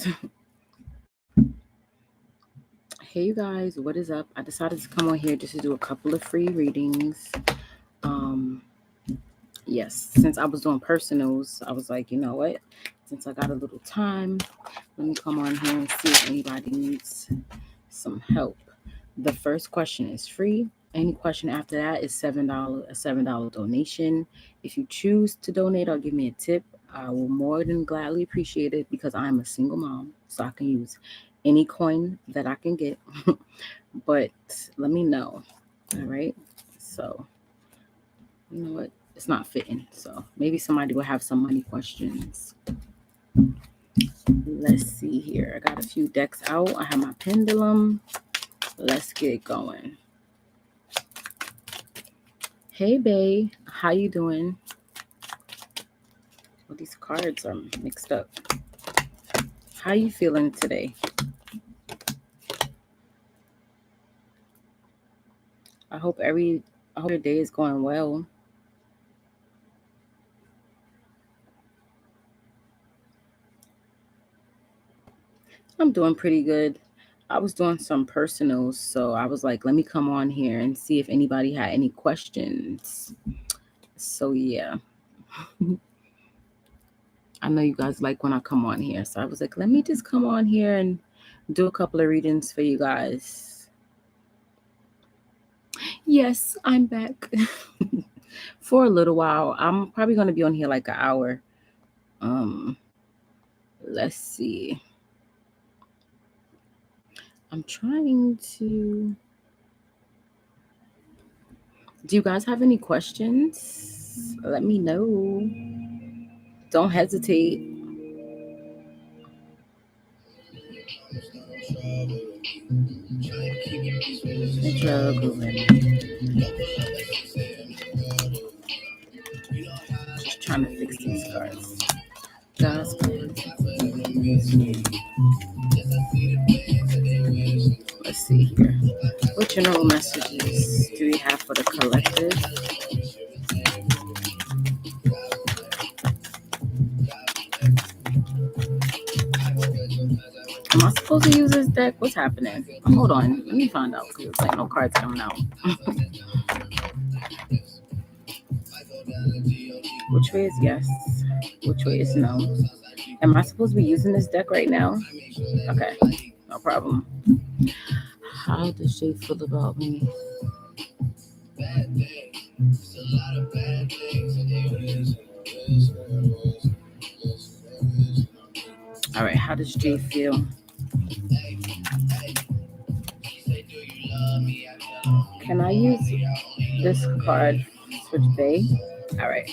yes. Hey you guys, what is up? I decided to come on here just to do a couple of free readings. Um, yes, since I was doing personals, I was like, you know what? Since I got a little time, let me come on here and see if anybody needs some help. The first question is free. Any question after that is $7, a $7 donation. If you choose to donate or give me a tip, I will more than gladly appreciate it because I'm a single mom, so I can use any coin that I can get. But let me know. All right. So, you know what? It's not fitting. So maybe somebody will have some money questions. Let's see here. I got a few decks out. I have my pendulum. Let's get going. Hey, bae. How you doing? Well, these cards are mixed up. How you feeling today? I hope your day is going well. I'm doing pretty good. I was doing some personals, so I was like, let me come on here and see if anybody had any questions. So yeah. I know you guys like when I come on here. So I was like, let me just come on here and do a couple of readings for you guys. Yes, I'm back for a little while. I'm probably going to be on here like an hour. Um, let's see. I'm trying to. Do you guys have any questions? Let me know. Don't hesitate. Just trying to fix these cards. Guys, let's see here. What general messages do we have for the collective? Am I supposed to use this deck? What's happening? Hold on. Let me find out because there's like no cards coming out. Which way is yes? Which way is no? Am I supposed to be using this deck right now? Okay, no problem. How does she feel about me? All right, how does Jay feel? Can I use this card for Jay? All right.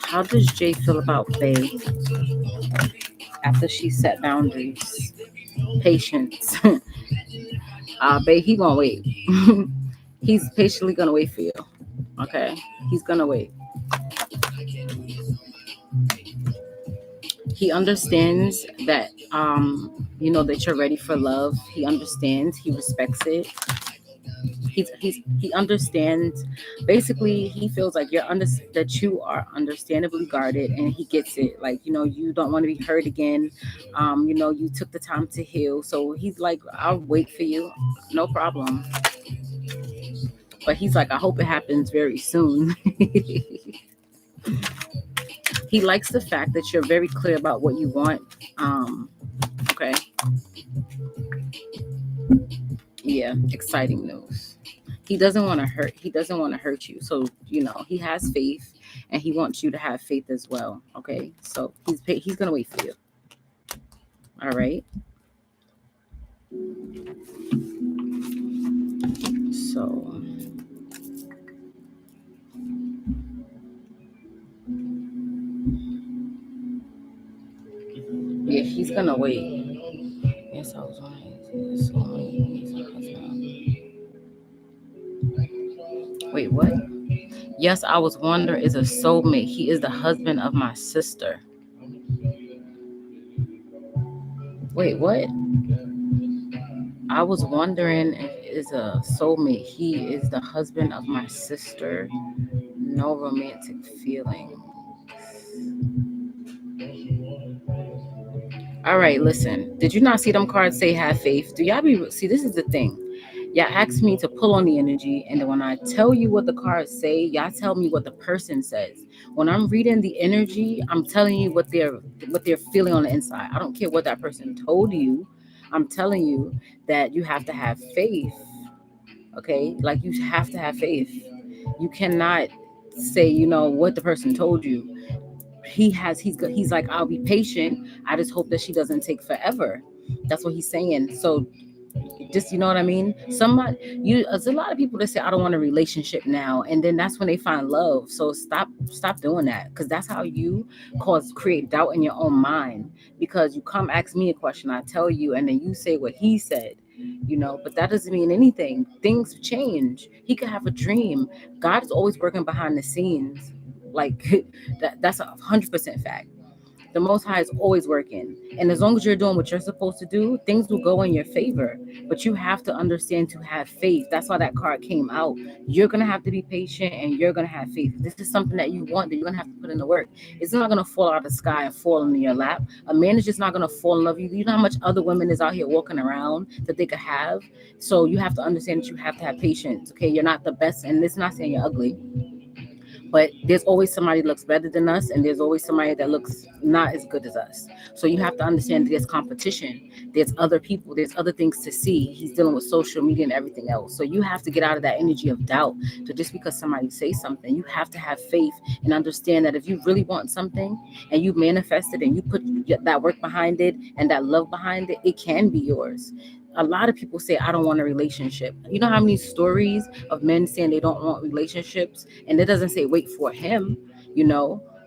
How does Jay feel about Faye after she set boundaries? Patience. Bae, he gonna wait. He's patiently gonna wait for you. Okay, he's gonna wait. He understands that you know that you're ready for love. He understands. He respects it. He understands. Basically, he feels like that you are understandably guarded, and he gets it. Like, you know, you don't want to be hurt again. You know, you took the time to heal, so he's like, I'll wait for you, no problem. But he's like, I hope it happens very soon. He likes the fact that you're very clear about what you want. Okay. Yeah, exciting news. He doesn't want to hurt. He doesn't want to hurt you. So, you know, he has faith, and he wants you to have faith as well. Okay. So he's gonna wait for you. All right. So. Yeah, he's gonna wait. Yes, I was right. Wait, what? Yes, I was wondering, is a soulmate. He is the husband of my sister. Wait, what? I was wondering, is a soulmate. He is the husband of my sister. No romantic feeling. All right, listen. Did you not see them cards say have faith? Do y'all be see? This is the thing. Y'all ask me to pull on the energy, and then when I tell you what the cards say, y'all tell me what the person says. When I'm reading the energy, I'm telling you what they're feeling on the inside. I don't care what that person told you. I'm telling you that you have to have faith. Okay, like you have to have faith. You cannot say what the person told you. He's like, I'll be patient. I just hope that she doesn't take forever. That's what he's saying. So just what I mean. There's a lot of people that say I don't want a relationship now, and then that's when they find love. So stop doing that, because that's how you create doubt in your own mind. Because you come ask me a question, I tell you, and then you say what he said. But that doesn't mean anything. Things change. He could have a dream. God is always working behind the scenes. Like that's 100% fact. The Most High is always working. And as long as you're doing what you're supposed to do, things will go in your favor. But you have to understand to have faith. That's why that card came out. You're going to have to be patient and you're going to have faith. If this is something that you want, that you're going to have to put in the work. It's not going to fall out of the sky and fall into your lap. A man is just not going to fall in love with you. You know how much other women is out here walking around that they could have? So you have to understand that you have to have patience. Okay, you're not the best. And it's not saying you're ugly, but there's always somebody that looks better than us, and there's always somebody that looks not as good as us. So you have to understand that there's competition, there's other people, there's other things to see. He's dealing with social media and everything else. So you have to get out of that energy of doubt. So just because somebody says something, you have to have faith and understand that if you really want something and you manifest it and you put that work behind it and that love behind it, it can be yours. A lot of people say I don't want a relationship. You know how many stories of men saying they don't want relationships, and it doesn't say wait for him,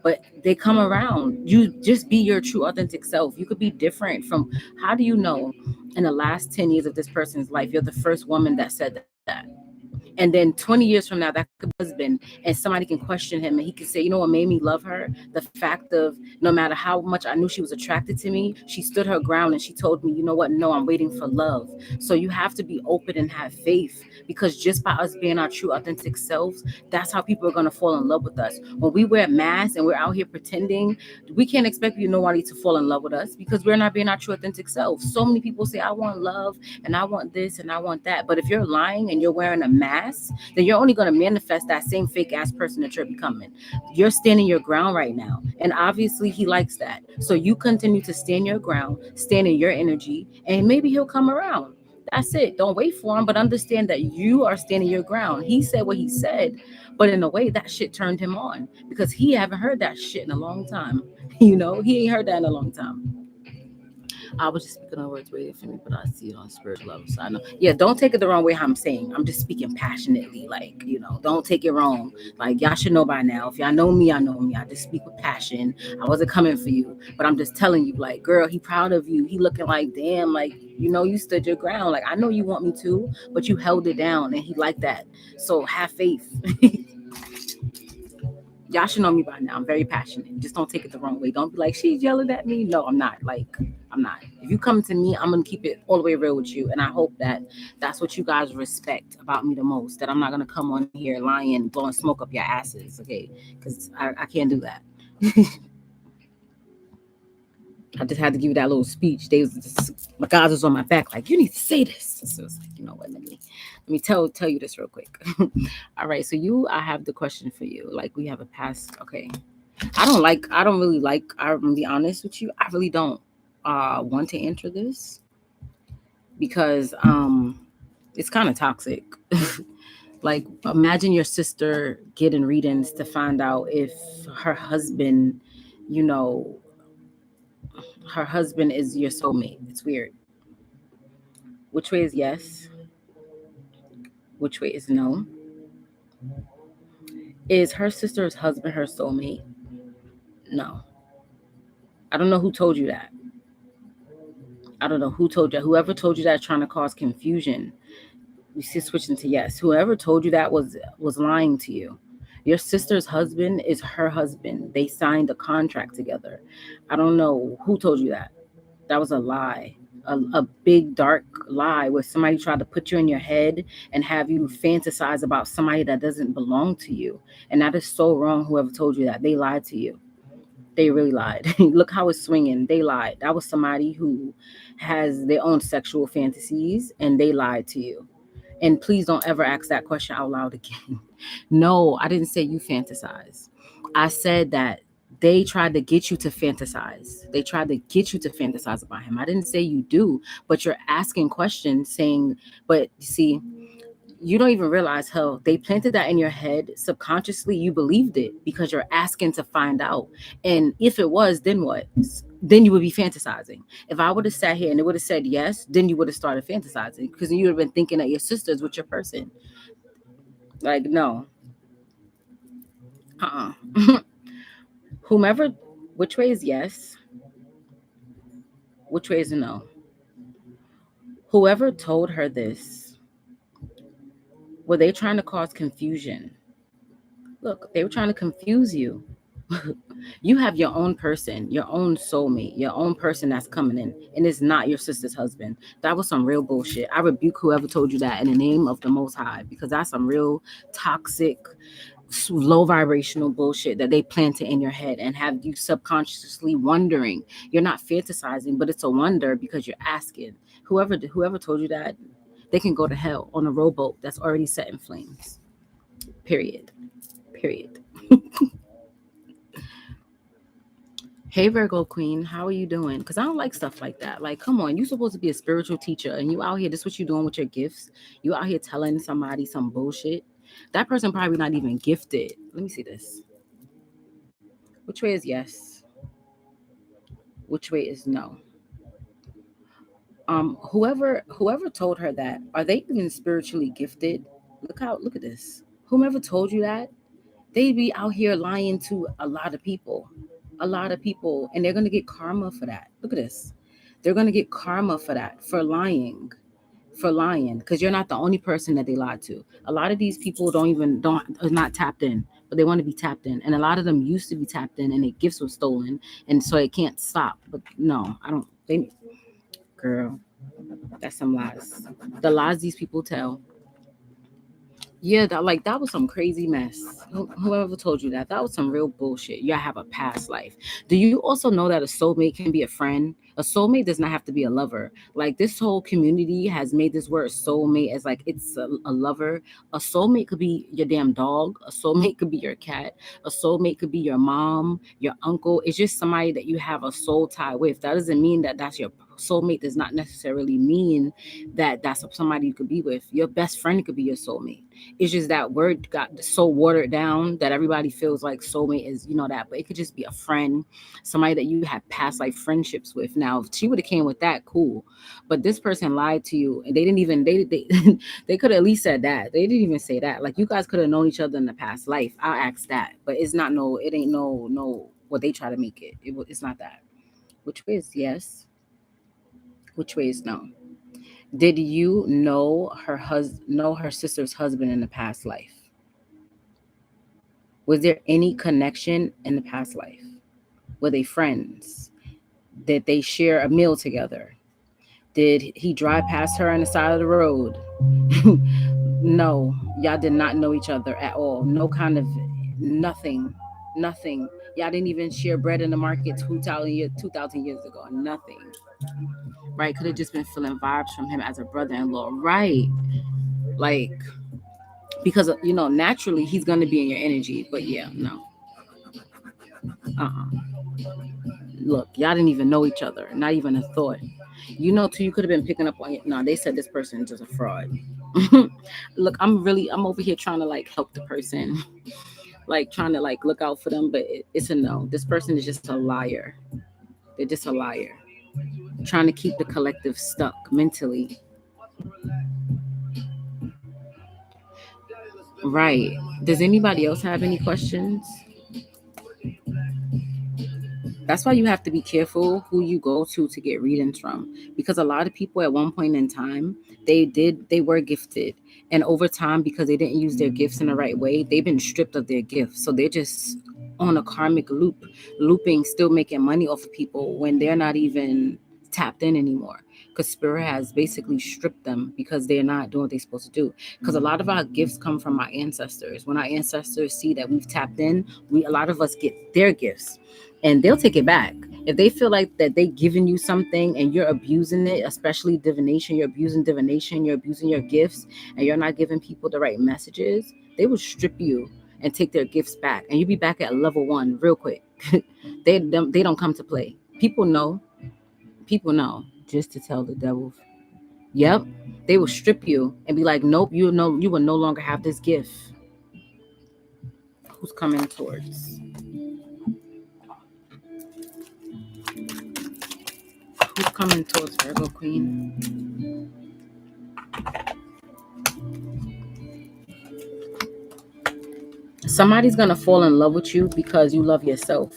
but they come around. You just be your true authentic self. You could be different from, how do you know in the last 10 years of this person's life you're the first woman that said that? And then 20 years from now, that could be husband, and somebody can question him and he can say, you know what made me love her? The fact of, no matter how much I knew she was attracted to me, she stood her ground and she told me, you know what? No, I'm waiting for love. So you have to be open and have faith, because just by us being our true authentic selves, that's how people are going to fall in love with us. When we wear masks and we're out here pretending, we can't expect nobody to fall in love with us, because we're not being our true authentic selves. So many people say, I want love and I want this and I want that. But if you're lying and you're wearing a mask, then you're only going to manifest that same fake ass person that you're becoming. You're standing your ground right now. And obviously he likes that. So you continue to stand your ground, stand in your energy, and maybe he'll come around. That's it. Don't wait for him, but understand that you are standing your ground. He said what he said, but in a way that shit turned him on, because he haven't heard that shit in a long time. He ain't heard that in a long time. I was just speaking on words waiting for me, but I see it on spiritual level. So I know. Yeah, don't take it the wrong way how I'm saying. I'm just speaking passionately. Like, don't take it wrong. Like, y'all should know by now. If y'all know me, I know me. I just speak with passion. I wasn't coming for you, but I'm just telling you, like, girl, he proud of you. He looking like, damn, like, you stood your ground. Like, I know you want me to, but you held it down, and he liked that. So have faith. Y'all should know me by now. I'm very passionate. Just don't take it the wrong way. Don't be like, she's yelling at me. No, I'm not. Like, I'm not. If you come to me, I'm going to keep it all the way real with you. And I hope that that's what you guys respect about me the most, that I'm not going to come on here lying, blowing smoke up your asses, okay? Because I can't do that. I just had to give you that little speech. My guys was on my back, like, you need to say this. So it's like, you know what? Let me tell you this real quick. All right, so I have the question for you. Like, we have a past. Okay, I'm gonna be honest with you. I really don't want to answer this, because it's kind of toxic. Like, imagine your sister getting readings to find out if her husband, you know, her husband is your soulmate. It's weird. Which way is yes? Which way is no? Is her sister's husband her soulmate? No. I don't know who told you that. I don't know who told you. Whoever told you that, trying to cause confusion. You see, switching to yes. Whoever told you that was lying to you. Your sister's husband is her husband. They signed a contract together. I don't know who told you that. That was a lie. a big dark lie where somebody tried to put you in your head and have you fantasize about somebody that doesn't belong to you. And that is so wrong. Whoever told you that, they lied to you. They really lied. Look how it's swinging. They lied. That was somebody who has their own sexual fantasies, and they lied to you. And please don't ever ask that question out loud again. No, I didn't say you fantasize. I said that they tried to get you to fantasize. They tried to get you to fantasize about him. I didn't say you do, but you're asking questions saying, but see, you don't even realize how they planted that in your head subconsciously. You believed it because you're asking to find out. And if it was, then what? Then you would be fantasizing. If I would have sat here and it would have said yes, then you would have started fantasizing because you would have been thinking that your sister's with your person. Like, no. Uh-uh. Whomever, which way is yes? Which way is no? Whoever told her this, were they trying to cause confusion? Look, they were trying to confuse you. You have your own person, your own soulmate, your own person that's coming in, and it's not your sister's husband. That was some real bullshit. I rebuke whoever told you that in the name of the Most High, because that's some real toxic, low vibrational bullshit that they planted in your head and have you subconsciously wondering. You're not fantasizing, but it's a wonder because you're asking. Whoever told you that, they can go to hell on a rowboat that's already set in flames. Period. Period. Hey Virgo Queen, how are you doing? Because I don't like stuff like that. Like, come on, you supposed to be a spiritual teacher and you out here, this what you doing with your gifts. You out here telling somebody some bullshit. That person probably not even gifted. Let me see this. Which way is yes? Which way is no? Whoever told her that, are they even spiritually gifted? Look at this. Whomever told you that, they be out here lying to a lot of people. A lot of people, and they're gonna get karma for that. Look at this. They're gonna get karma for that, for lying. For lying, because you're not the only person that they lied to. A lot of these people don't are not tapped in, but they want to be tapped in, and a lot of them used to be tapped in, and their gifts were stolen, and so it can't stop. But no, I don't. They, girl, that's some lies. The lies these people tell. Yeah, that was some crazy mess. Whoever told you that was some real bullshit. You have a past life. Do you also know that a soulmate can be a friend? A soulmate does not have to be a lover. Like, this whole community has made this word soulmate as like it's a lover. A soulmate could be your damn dog. A soulmate could be your cat. A soulmate could be your mom, your uncle. It's just somebody that you have a soul tie with. That doesn't mean that that's your soulmate. Does not necessarily mean that that's somebody you could be with. Your best friend could be your soulmate. It's just that word got so watered down that everybody feels like soulmate is, that. But it could just be a friend, somebody that you had past like friendships with. Now, if she would have came with that, cool. But this person lied to you, and they didn't even they they could have at least said that. They didn't even say that. Like, you guys could have known each other in the past life. I'll ask that, but it's not no. It ain't no what they try to make it. It's not that. Which way is yes? Which way is no? Did you know her sister's husband in the past life? Was there any connection in the past life? Were they friends? Did they share a meal together? Did he drive past her on the side of the road? No, y'all did not know each other at all. No kind of nothing. Nothing. Y'all didn't even share bread in the market 2,000 years ago. Nothing. Right? Could have just been feeling vibes from him as a brother-in-law. Right. Like, because naturally he's going to be in your energy. But yeah, no. Look, y'all didn't even know each other. Not even a thought. Too, you could have been picking up on it. No, they said this person is just a fraud. Look, I'm over here trying to like help the person, like trying to like look out for them, but it's a no. This person is just a liar. They're just a liar, trying to keep the collective stuck mentally. Right. Does anybody else have any questions? That's why you have to be careful who you go to get readings from, because a lot of people at one point in time, they were gifted, and over time, because they didn't use their gifts in the right way, they've been stripped of their gifts. So they're just on a karmic looping, still making money off of people when they're not even tapped in anymore. because spirit has basically stripped them because they're not doing what they're supposed to do. Because a lot of our gifts come from our ancestors. When our ancestors see that we've tapped in, a lot of us get their gifts, and they'll take it back. If they feel like that they giving you something and you're abusing it, especially divination, you're abusing your gifts, and you're not giving people the right messages, they will strip you and take their gifts back, and you'll be back at level 1 real quick. They don't come to play. People know. People know. Just to tell the devil, yep, they will strip you and be like, nope, you will no longer have this gift. Who's coming towards? Who's coming towards Virgo Queen? Somebody's gonna fall in love with you because you love yourself.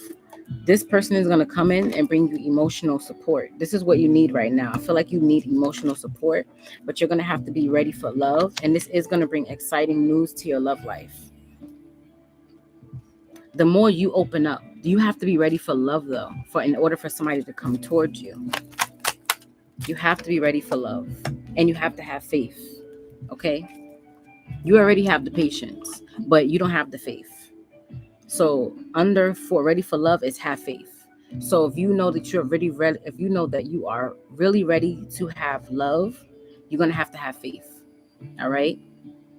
This person is going to come in and bring you emotional support. This is what you need right now. I feel like you need emotional support, but you're going to have to be ready for love. And this is going to bring exciting news to your love life. The more you open up, you have to be ready for love, though, in order for somebody to come towards you. You have to be ready for love, and you have to have faith. Okay? You already have the patience, but you don't have the faith. So ready for love is have faith. So if you know that you're really ready, if you know that you are really ready to have love, you're going to have faith. All right?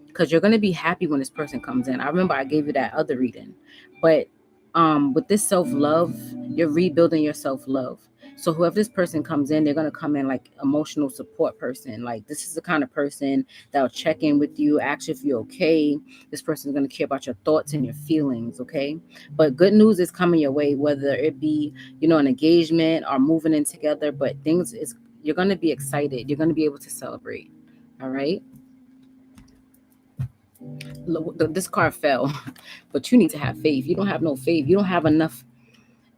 Because you're going to be happy when this person comes in. I remember I gave you that other reading. But with this self-love, you're rebuilding your self-love. So whoever this person comes in, they're going to come in like emotional support person. Like this is the kind of person that will check in with you, ask if you're okay. This person is going to care about your thoughts and your feelings, okay? But good news is coming your way, whether it be, an engagement or moving in together. But you're going to be excited. You're going to be able to celebrate, all right? This card fell, but you need to have faith. You don't have no faith. You don't have enough.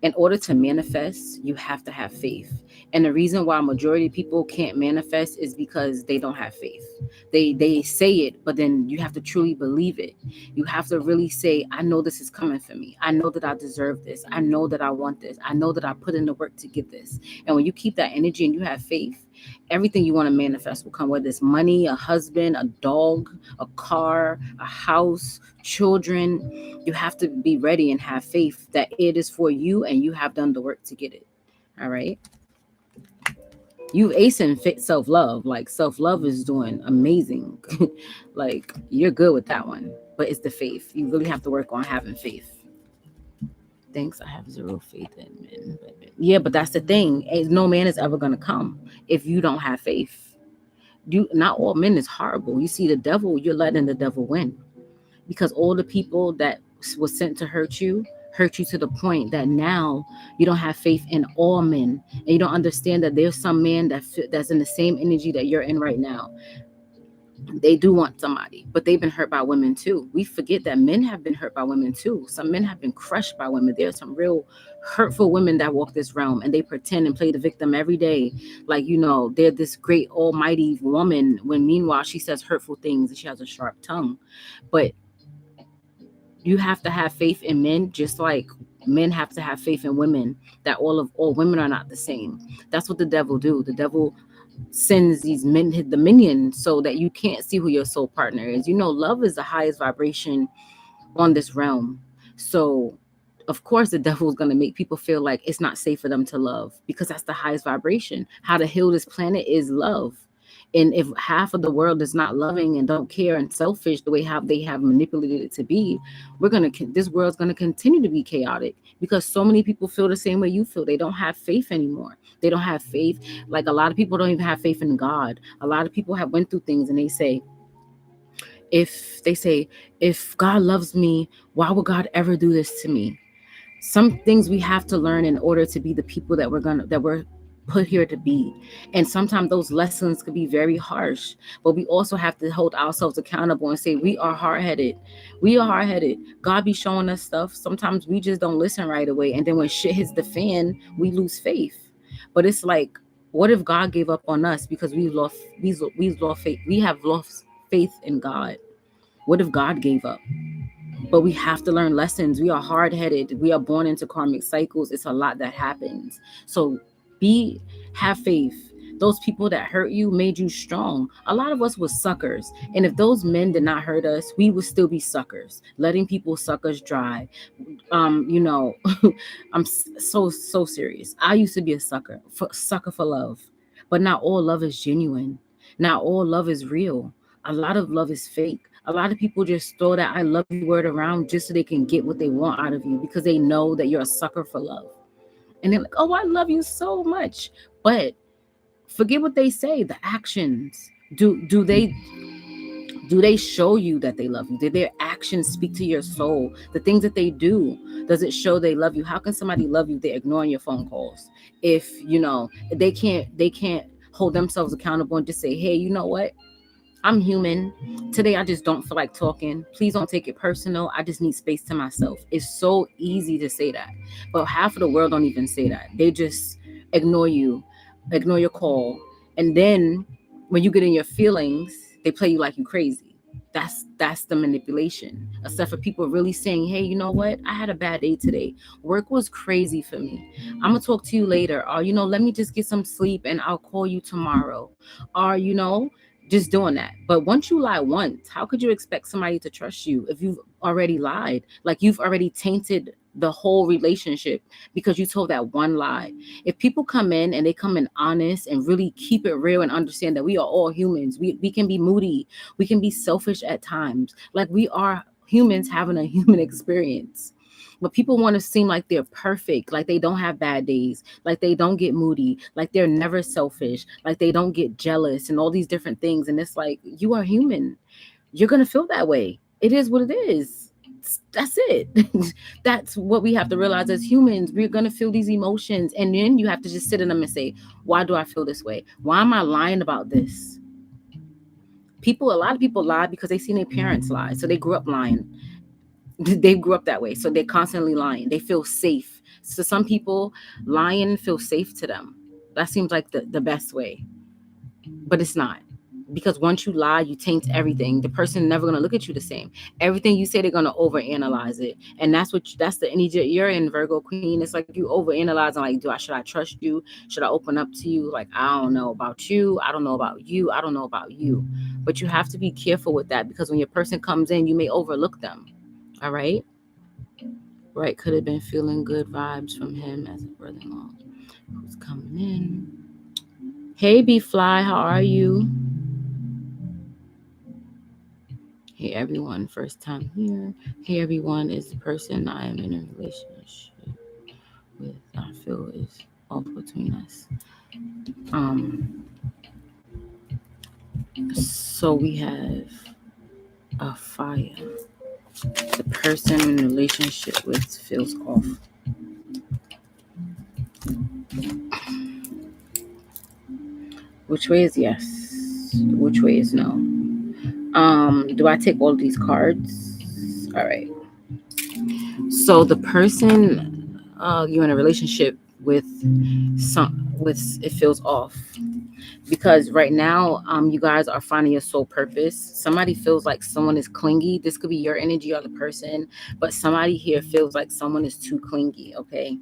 In order to manifest, you have to have faith. And the reason why majority of people can't manifest is because they don't have faith. They say it, but then you have to truly believe it. You have to really say, I know this is coming for me. I know that I deserve this. I know that I want this. I know that I put in the work to get this. And when you keep that energy and you have faith, everything you want to manifest will come, whether it's money, a husband, a dog, a car, a house, children. You have to be ready and have faith that it is for you and you have done the work to get it. All right. You've acing fit self-love. Like self-love is doing amazing. Like you're good with that one. But it's the faith. You really have to work on having faith. Thanks. I have zero faith in men. Yeah, but that's the thing. No man is ever gonna come if you don't have faith. Not all men is horrible. You see the devil, you're letting the devil win. Because all the people that was sent to hurt you to the point that now you don't have faith in all men, and you don't understand that there's some man that's in the same energy that you're in right now. They do want somebody, but they've been hurt by women too. We forget that men have been hurt by women too. Some men have been crushed by women. There's some real hurtful women that walk this realm, and they pretend and play the victim every day. Like, they're this great almighty woman when meanwhile she says hurtful things and she has a sharp tongue. But you have to have faith in men, just like men have to have faith in women, that all women are not the same. That's what the devil do. The devil sends these men, the minions, so that you can't see who your soul partner is. Love is the highest vibration on this realm. So of course the devil is going to make people feel like it's not safe for them to love, because that's the highest vibration. How to heal this planet is love. And if half of the world is not loving and don't care and selfish the way how they have manipulated it to be, this world's going to continue to be chaotic, because so many people feel the same way you feel. They don't have faith anymore. They don't have faith. Like a lot of people don't even have faith in God. A lot of people have went through things and they say, if God loves me, why would God ever do this to me? Some things we have to learn in order to be the people that we're put here to be. And sometimes those lessons could be very harsh, but we also have to hold ourselves accountable and say we are hard-headed. God be showing us stuff. Sometimes we just don't listen right away, and then when shit hits the fan, we lose faith. But it's like, what if God gave up on us because we lost faith? We have lost faith in God. What if God gave up? But we have to learn lessons. We are hard-headed. We are born into karmic cycles. It's a lot that happens. So have faith. Those people that hurt you made you strong. A lot of us was suckers. And if those men did not hurt us, we would still be suckers, letting people suck us dry. You know, so serious. I used to be a sucker for love. But not all love is genuine. Not all love is real. A lot of love is fake. A lot of people just throw that I love you word around just so they can get what they want out of you because they know that you're a sucker for love. And they're like, oh, I love you so much. But forget what they say, the actions. Do they show you that they love you? Did their actions speak to your soul? The things that they do, does it show they love you? How can somebody love you? They're ignoring your phone calls. If they can't hold themselves accountable and just say, hey, you know what? I'm human. Today, I just don't feel like talking. Please don't take it personal. I just need space to myself. It's so easy to say that. But half of the world don't even say that. They just ignore you, ignore your call. And then when you get in your feelings, they play you like you crazy. That's the manipulation. Except for people really saying, hey, you know what? I had a bad day today. Work was crazy for me. I'm going to talk to you later. Or, let me just get some sleep and I'll call you tomorrow. Or, just doing that. But once you lie once, how could you expect somebody to trust you if you've already lied? Like you've already tainted the whole relationship because you told that one lie. If people come in and they come in honest and really keep it real and understand that we are all humans, we can be moody, we can be selfish at times. Like we are humans having a human experience. But people want to seem like they're perfect, like they don't have bad days, like they don't get moody, like they're never selfish, like they don't get jealous and all these different things. And it's like, you are human. You're going to feel that way. It is what it is. That's it. That's what we have to realize as humans. We're going to feel these emotions. And then you have to just sit in them and say, why do I feel this way? Why am I lying about this? A lot of people lie because they seen their parents lie. So they grew up lying. They grew up that way, so they're constantly lying. They feel safe. So some people, lying feels safe to them. That seems like the best way, but it's not, because once you lie, you taint everything. The person never going to look at you the same. Everything you say, they're going to overanalyze it, and that's the energy you're in, Virgo Queen. It's like you overanalyze and like, should I trust you? Should I open up to you? Like, I don't know about you. I don't know about you. I don't know about you. But you have to be careful with that, because when your person comes in, you may overlook them. All right. Right. Could have been feeling good vibes from him as a brother-in-law who's coming in. Hey, B-Fly, how are you? Hey, everyone. First time here. Hey, everyone. Is the person I am in a relationship with, I feel is off between us. So we have a fire. The person in a relationship with feels off. Which way is yes? Which way is no? Do I take all of these cards? All right. So the person you're in a relationship with, it feels off. Because right now, you guys are finding your soul purpose. Somebody feels like someone is clingy. This could be your energy or the person, but somebody here feels like someone is too clingy. Okay,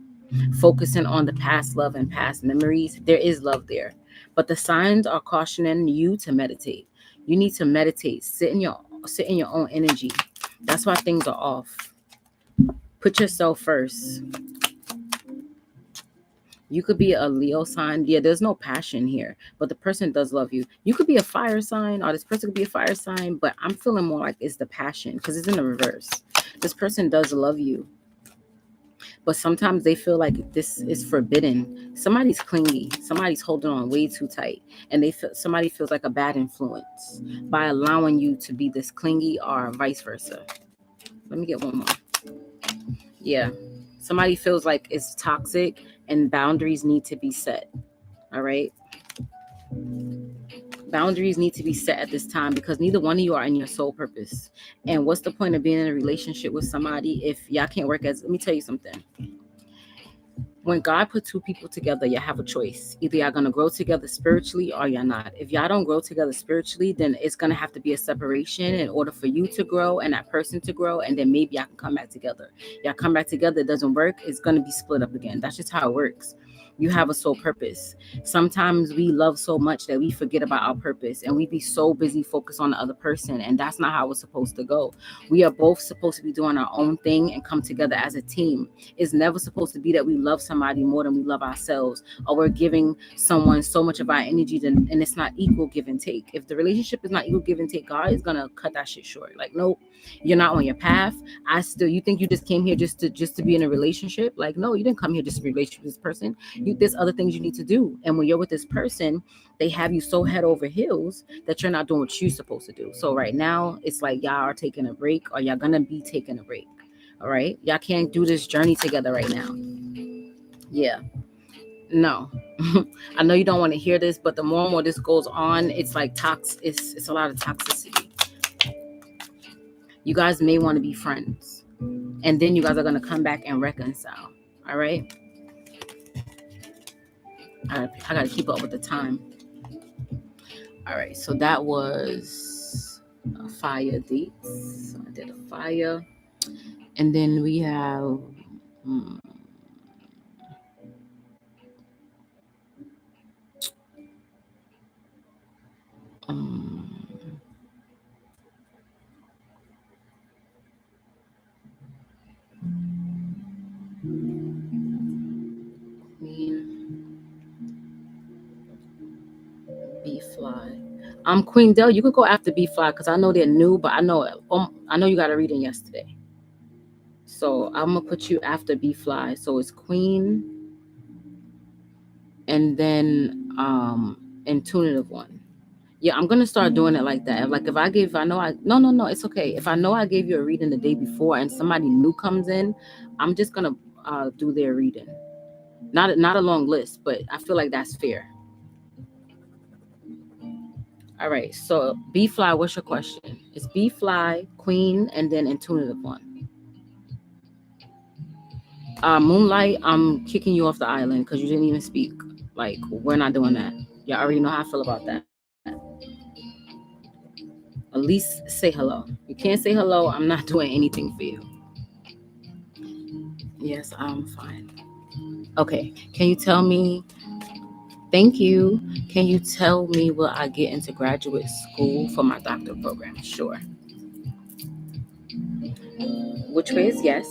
focusing on the past love and past memories. There is love there, but the signs are cautioning you to meditate. You need to meditate. Sit in your own energy. That's why things are off. Put yourself first. You could be a Leo sign. Yeah, there's no passion here, but the person does love you. You could be a fire sign, or this person could be a fire sign, but I'm feeling more like it's the passion, because it's in the reverse. This person does love you, but sometimes they feel like this is forbidden. Somebody's clingy. Somebody's holding on way too tight, and somebody feels like a bad influence by allowing you to be this clingy, or vice versa. Let me get one more. Yeah. Somebody feels like it's toxic and boundaries need to be set. All right. Boundaries need to be set at this time, because neither one of you are in your soul purpose. And what's the point of being in a relationship with somebody if y'all can't work let me tell you something. When God put two people together, you have a choice. Either y'all going to grow together spiritually or you're not. If y'all don't grow together spiritually, then it's going to have to be a separation in order for you to grow and that person to grow. And then maybe y'all can come back together. Y'all come back together, it doesn't work, it's going to be split up again. That's just how it works. You have a soul purpose. Sometimes we love so much that we forget about our purpose, and we be so busy focused on the other person, and that's not how it's supposed to go. We are both supposed to be doing our own thing and come together as a team. It's never supposed to be that we love somebody more than we love ourselves, or we're giving someone so much of our energy, and it's not equal give and take. If the relationship is not equal give and take, God is gonna cut that shit short. Like, nope, you're not on your path. You think you just came here just to be in a relationship? Like, no, you didn't come here just to be relationship with this person. There's other things you need to do. And when you're with this person, they have you so head over heels that you're not doing what you're supposed to do. So right now, it's like y'all are taking a break, or y'all gonna be taking a break. All right, y'all can't do this journey together right now. Yeah, no. I know you don't want to hear this, but the more and more this goes on, it's like it's a lot of toxicity. You guys may want to be friends, and then you guys are going to come back and reconcile. All right, I got to keep up with the time. All right, so that was a fire dates. So I did a fire, and then we have Queen B Fly. Queen Del, you could go after B Fly because I know they're new, but I know you got a reading yesterday. So I'm gonna put you after B Fly. So it's Queen, and then intuitive one. Yeah, I'm gonna start doing it like that. Like no, it's okay. If I know I gave you a reading the day before and somebody new comes in, I'm just gonna do their reading. Not a long list, but I feel like that's fair. All right, so B Fly, what's your question? It's B Fly, Queen, and then intuitive one. Moonlight, I'm kicking you off the island because you didn't even speak. Like, we're not doing that. Y'all already know how I feel about that. At least say hello. You can't say hello, I'm not doing anything for you. Yes, I'm fine. Okay, can you tell me? Thank you. Can you tell me will I get into graduate school for my doctor program? Sure. Which way is yes?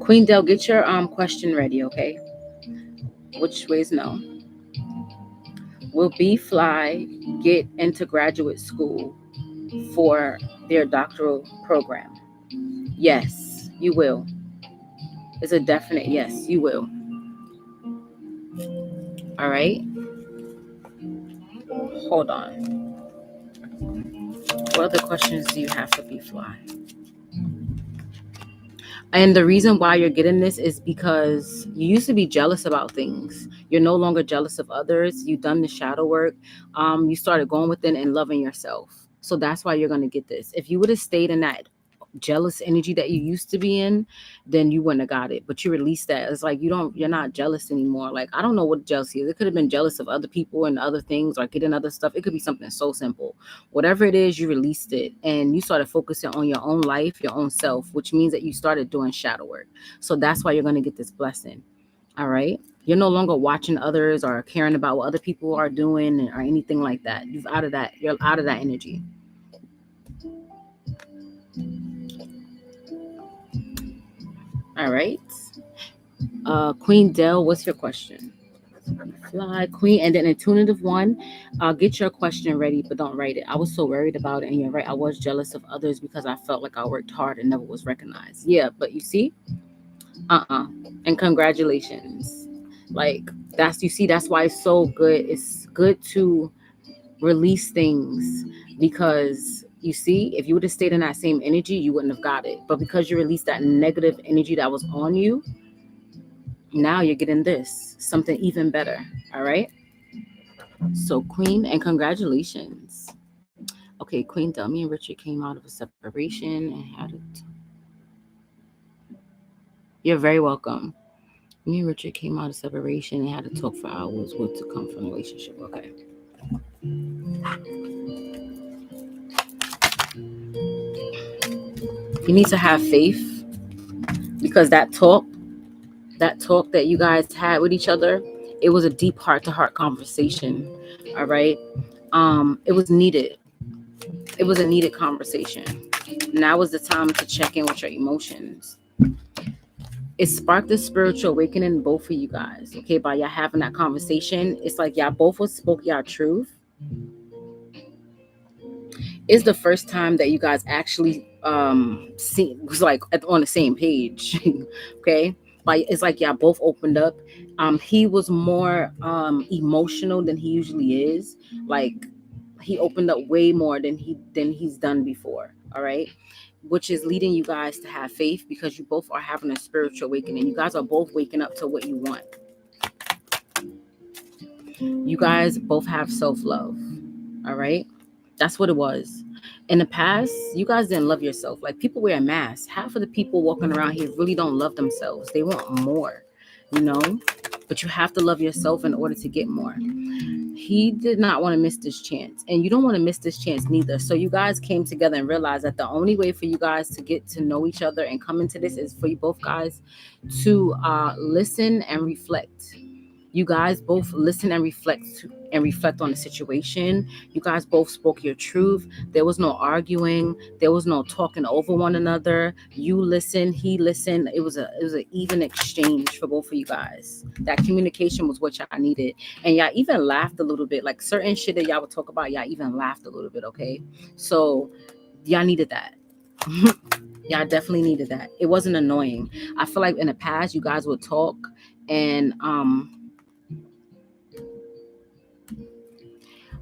Queen Del, get your question ready, okay? Which way is no? Will B Fly get into graduate school for their doctoral program? Yes, you will. It's a definite yes, you will. All right. Hold on. What other questions do you have for B Fly? And the reason why you're getting this is because you used to be jealous about things. You're no longer jealous of others. You've done the shadow work. You started going within and loving yourself. So that's why you're going to get this. If you would have stayed in that jealous energy that you used to be in, then you wouldn't have got it. But you released that. It's like you're not jealous anymore. Like, I don't know what jealousy is. It could have been jealous of other people and other things, or getting other stuff. It could be something so simple. Whatever it is, you released it and you started focusing on your own life, your own self, which means that you started doing shadow work. So that's why you're going to get this blessing. All right. You're no longer watching others or caring about what other people are doing or anything like that. You're out of that energy. All right. Queen Del, what's your question? Fly, Queen, and then intuitive one. Get your question ready, but don't write it. I was so worried about it, and you're right. I was jealous of others because I felt like I worked hard and never was recognized. Yeah, but you see, and congratulations. Like, that's why it's so good. It's good to release things because you see, if you would have stayed in that same energy, you wouldn't have got it. But because you released that negative energy that was on you, now you're getting this, something even better. All right. So Queen, and congratulations. Okay, Queen, tell me and Richard came out of a separation and had it. You're very welcome. Me and Richard came out of separation and had to talk for hours what to come from a relationship. Okay. You need to have faith because that talk that you guys had with each other, It was a deep heart-to-heart conversation. All right. It was needed. It was a needed conversation. Now was the time to check in with your emotions. It sparked a spiritual awakening in both of you guys. Okay, by y'all having that conversation, it's like y'all both was spoke y'all truth. It's the first time that you guys actually was like on the same page. Okay, like it's like y'all both opened up. He was more emotional than he usually is. Like he opened up way more than he's done before. All right, which is leading you guys to have faith because you both are having a spiritual awakening. You guys are both waking up to what you want. You guys both have self-love. All right, that's what it was. In the past, you guys didn't love yourself. Like people wear masks. Half of the people walking around here really don't love themselves. They want more, you know? But you have to love yourself in order to get more. He did not want to miss this chance. And you don't want to miss this chance neither. So you guys came together and realized that the only way for you guys to get to know each other and come into this is for you both guys to listen and reflect. You guys both listen and reflect on the situation. You guys both spoke your truth. There was no arguing. There was no talking over one another. You listened, he listened. It was an even exchange for both of you guys. That communication was what y'all needed. And y'all even laughed a little bit. Like certain shit that y'all would talk about, y'all even laughed a little bit, okay? So y'all needed that. Y'all definitely needed that. It wasn't annoying. I feel like in the past you guys would talk and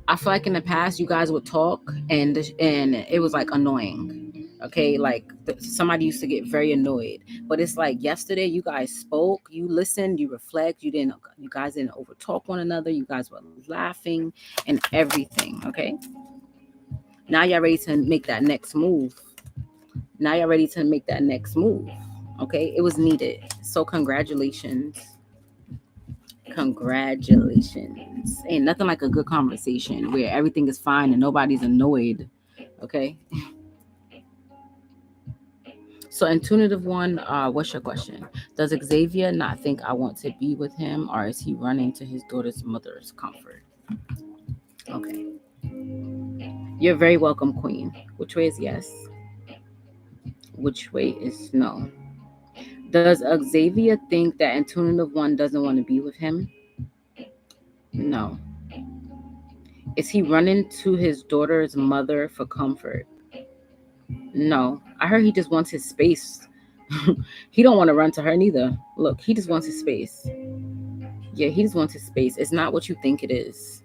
I feel like in the past you guys would talk and it was like annoying. Okay, like somebody used to get very annoyed, but it's like yesterday you guys spoke, you listened, you reflect, you guys didn't over talk one another, you guys were laughing and everything. Okay, now y'all ready to make that next move. Okay, it was needed. So congratulations. Ain't nothing like a good conversation where everything is fine and nobody's annoyed. Okay. So intuitive one, what's your question? Does Xavier not think I want to be with him, or is he running to his daughter's mother's comfort? Okay. You're very welcome, Queen. Which way is yes? Which way is no? Does Xavier think that intuitive one doesn't want to be with him? No. Is he running to his daughter's mother for comfort? No. I heard he just wants his space. He don't want to run to her neither. Look, he just wants his space. Yeah, he just wants his space. It's not what you think it is.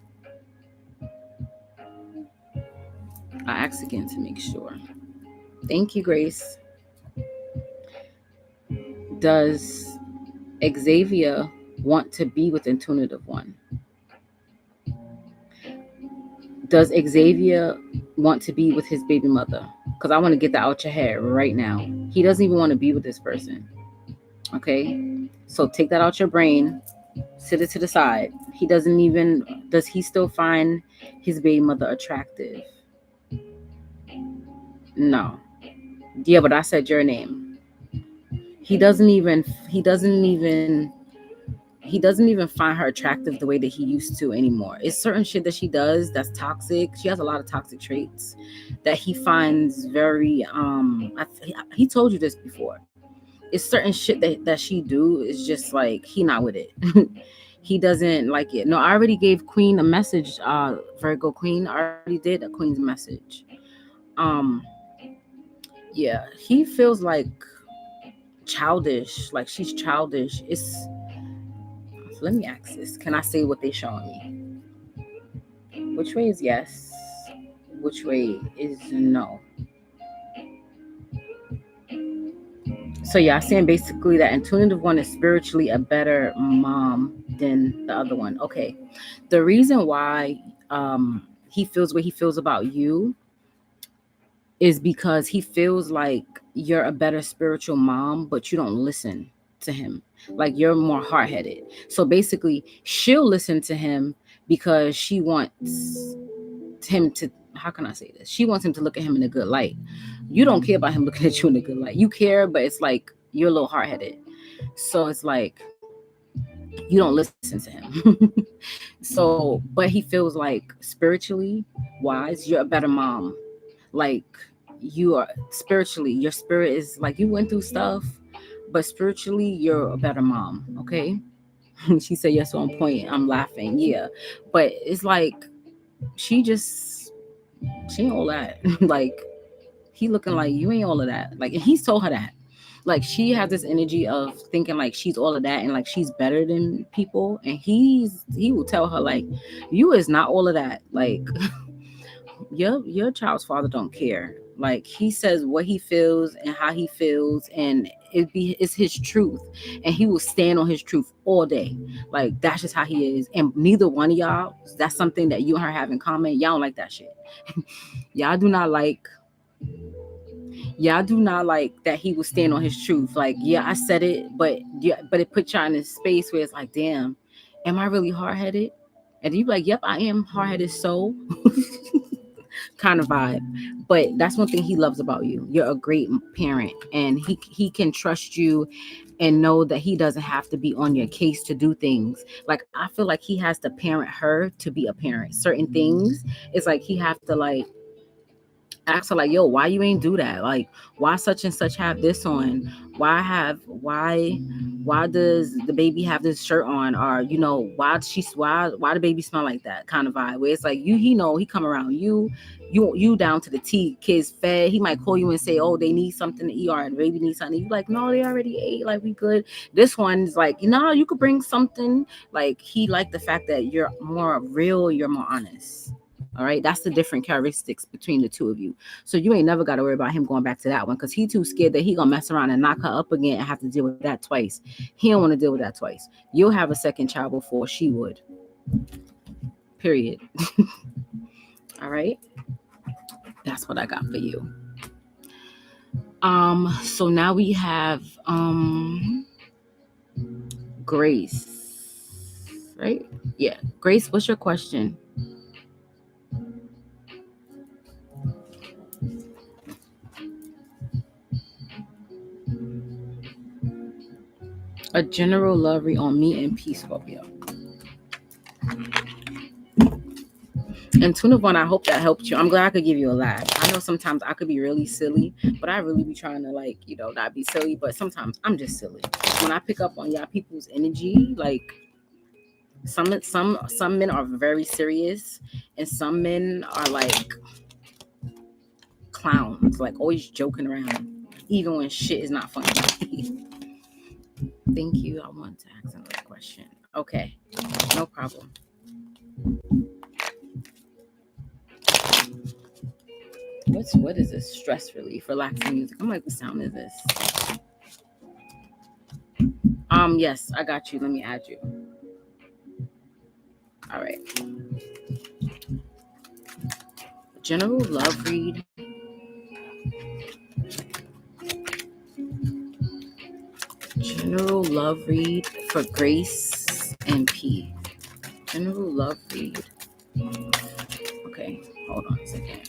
I asked again to make sure. Thank you, Grace. Does Xavier want to be with intuitive one? Does Xavier want to be with his baby mother? Because I want to get that out your head right now. He doesn't even want to be with this person. Okay? So take that out your brain. Sit it to the side. Does he still find his baby mother attractive? No. Yeah, but I said your name. He doesn't even find her attractive the way that he used to anymore. It's certain shit that she does that's toxic. She has a lot of toxic traits that he finds very he told you this before. It's certain shit that she do is just like he not with it. He doesn't like it. No, I already gave Queen a message, Virgo Queen. I already did a Queen's message. Yeah, he feels like childish, like she's childish. Let me ask this. Can I say what they showing me? Which way is yes? Which way is no? So yeah, I'm saying basically that intuitive one is spiritually a better mom than the other one. Okay. The reason why he feels what he feels about you is because he feels like you're a better spiritual mom, but you don't listen to him. Like you're more hard-headed. So basically, she'll listen to him because she wants him to, how can I say this? She wants him to look at him in a good light. You don't care about him looking at you in a good light. You care, but it's like you're a little hard-headed. So it's like You don't listen to him. So, but he feels like spiritually wise, you're a better mom. Like, you are spiritually, your spirit is like, you went through stuff, but spiritually you're a better mom. Okay. She said yes, on point. I'm laughing. Yeah. But it's like, she just, she ain't all that. Like, he looking like you ain't all of that. Like, and he's told her that. Like, she has this energy of thinking like she's all of that and like she's better than people. And he will tell her like, you is not all of that. Like, your child's father don't care. Like, he says what he feels and how he feels, and it's his truth, and he will stand on his truth all day. Like, that's just how he is. And neither one of y'all, that's something that you and her have in common. Y'all don't like that shit. y'all do not like y'all do not like that he will stand on his truth. Like, yeah, I said it, but yeah, but it put y'all in a space where it's like, damn, am I really hard-headed? And you be like, yep, I am hard-headed, so kind of vibe. But that's one thing he loves about you. You're a great parent, and he can trust you and know that he doesn't have to be on your case to do things. Like, I feel like he has to parent her to be a parent. Certain things, it's like he have to like ask her like, yo, why you ain't do that? Like, why such and such have this on? Why does the baby have this shirt on? Or, why the baby smell like that kind of vibe, where it's like, he come around you down to the T, kids fed. He might call you and say, oh, they need something to eat, or the baby needs something. You like, no, they already ate, like, we good. This one's like, you could bring something. Like, he like the fact that you're more real, you're more honest. All right, that's the different characteristics between the two of you. So you ain't never got to worry about him going back to that one, because he too scared that he gonna mess around and knock her up again and have to deal with that twice. He don't want to deal with that twice. You'll have a second child before she would. Period. All right, that's what I got for you. So now we have Grace, right? Yeah, Grace, what's your question? A general love read on me and Peace Scorpio. And Tuna Vaughn, I hope that helped you. I'm glad I could give you a laugh. I know sometimes I could be really silly, but I really be trying to, like, not be silly. But sometimes I'm just silly. When I pick up on y'all people's energy, like, some men are very serious, and some men are like clowns, like always joking around, even when shit is not funny. Thank you. I want to ask another question. Okay, no problem. What is this? Stress relief, relaxing music. I'm like, what sound is this? Yes, I got you. Let me add you. All right. General love read. General love read for Grace and P. General love read. Okay, hold on a second.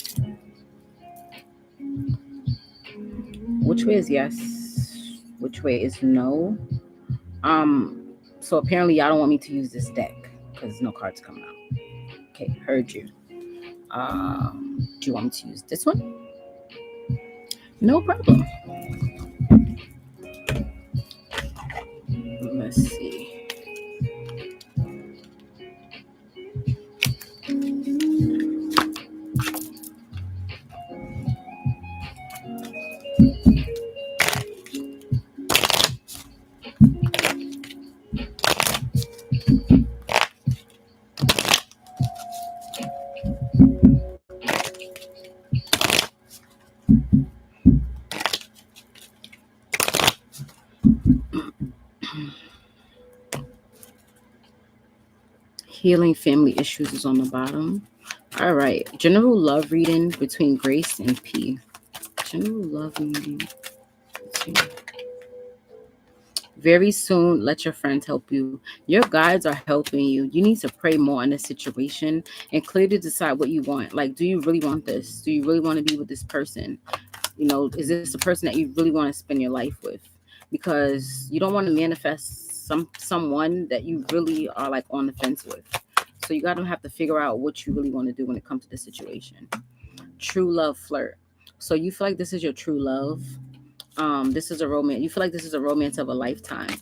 Which way is yes? Which way is no? So apparently y'all don't want me to use this deck because no cards coming out. Okay, heard you. Do you want me to use this one? No problem. Let's see. Healing family issues is on the bottom. All right. General love reading between Grace and P. General love reading. Very soon, let your friends help you. Your guides are helping you. You need to pray more on this situation and clearly decide what you want. Like, do you really want this? Do you really want to be with this person? Is this a person that you really want to spend your life with? Because you don't want to manifest someone that you really are like on the fence with. So you gotta have to figure out what you really want to do when it comes to this situation. True love flirt. So you feel like this is your true love. This is a romance. You feel like this is a romance of a lifetime.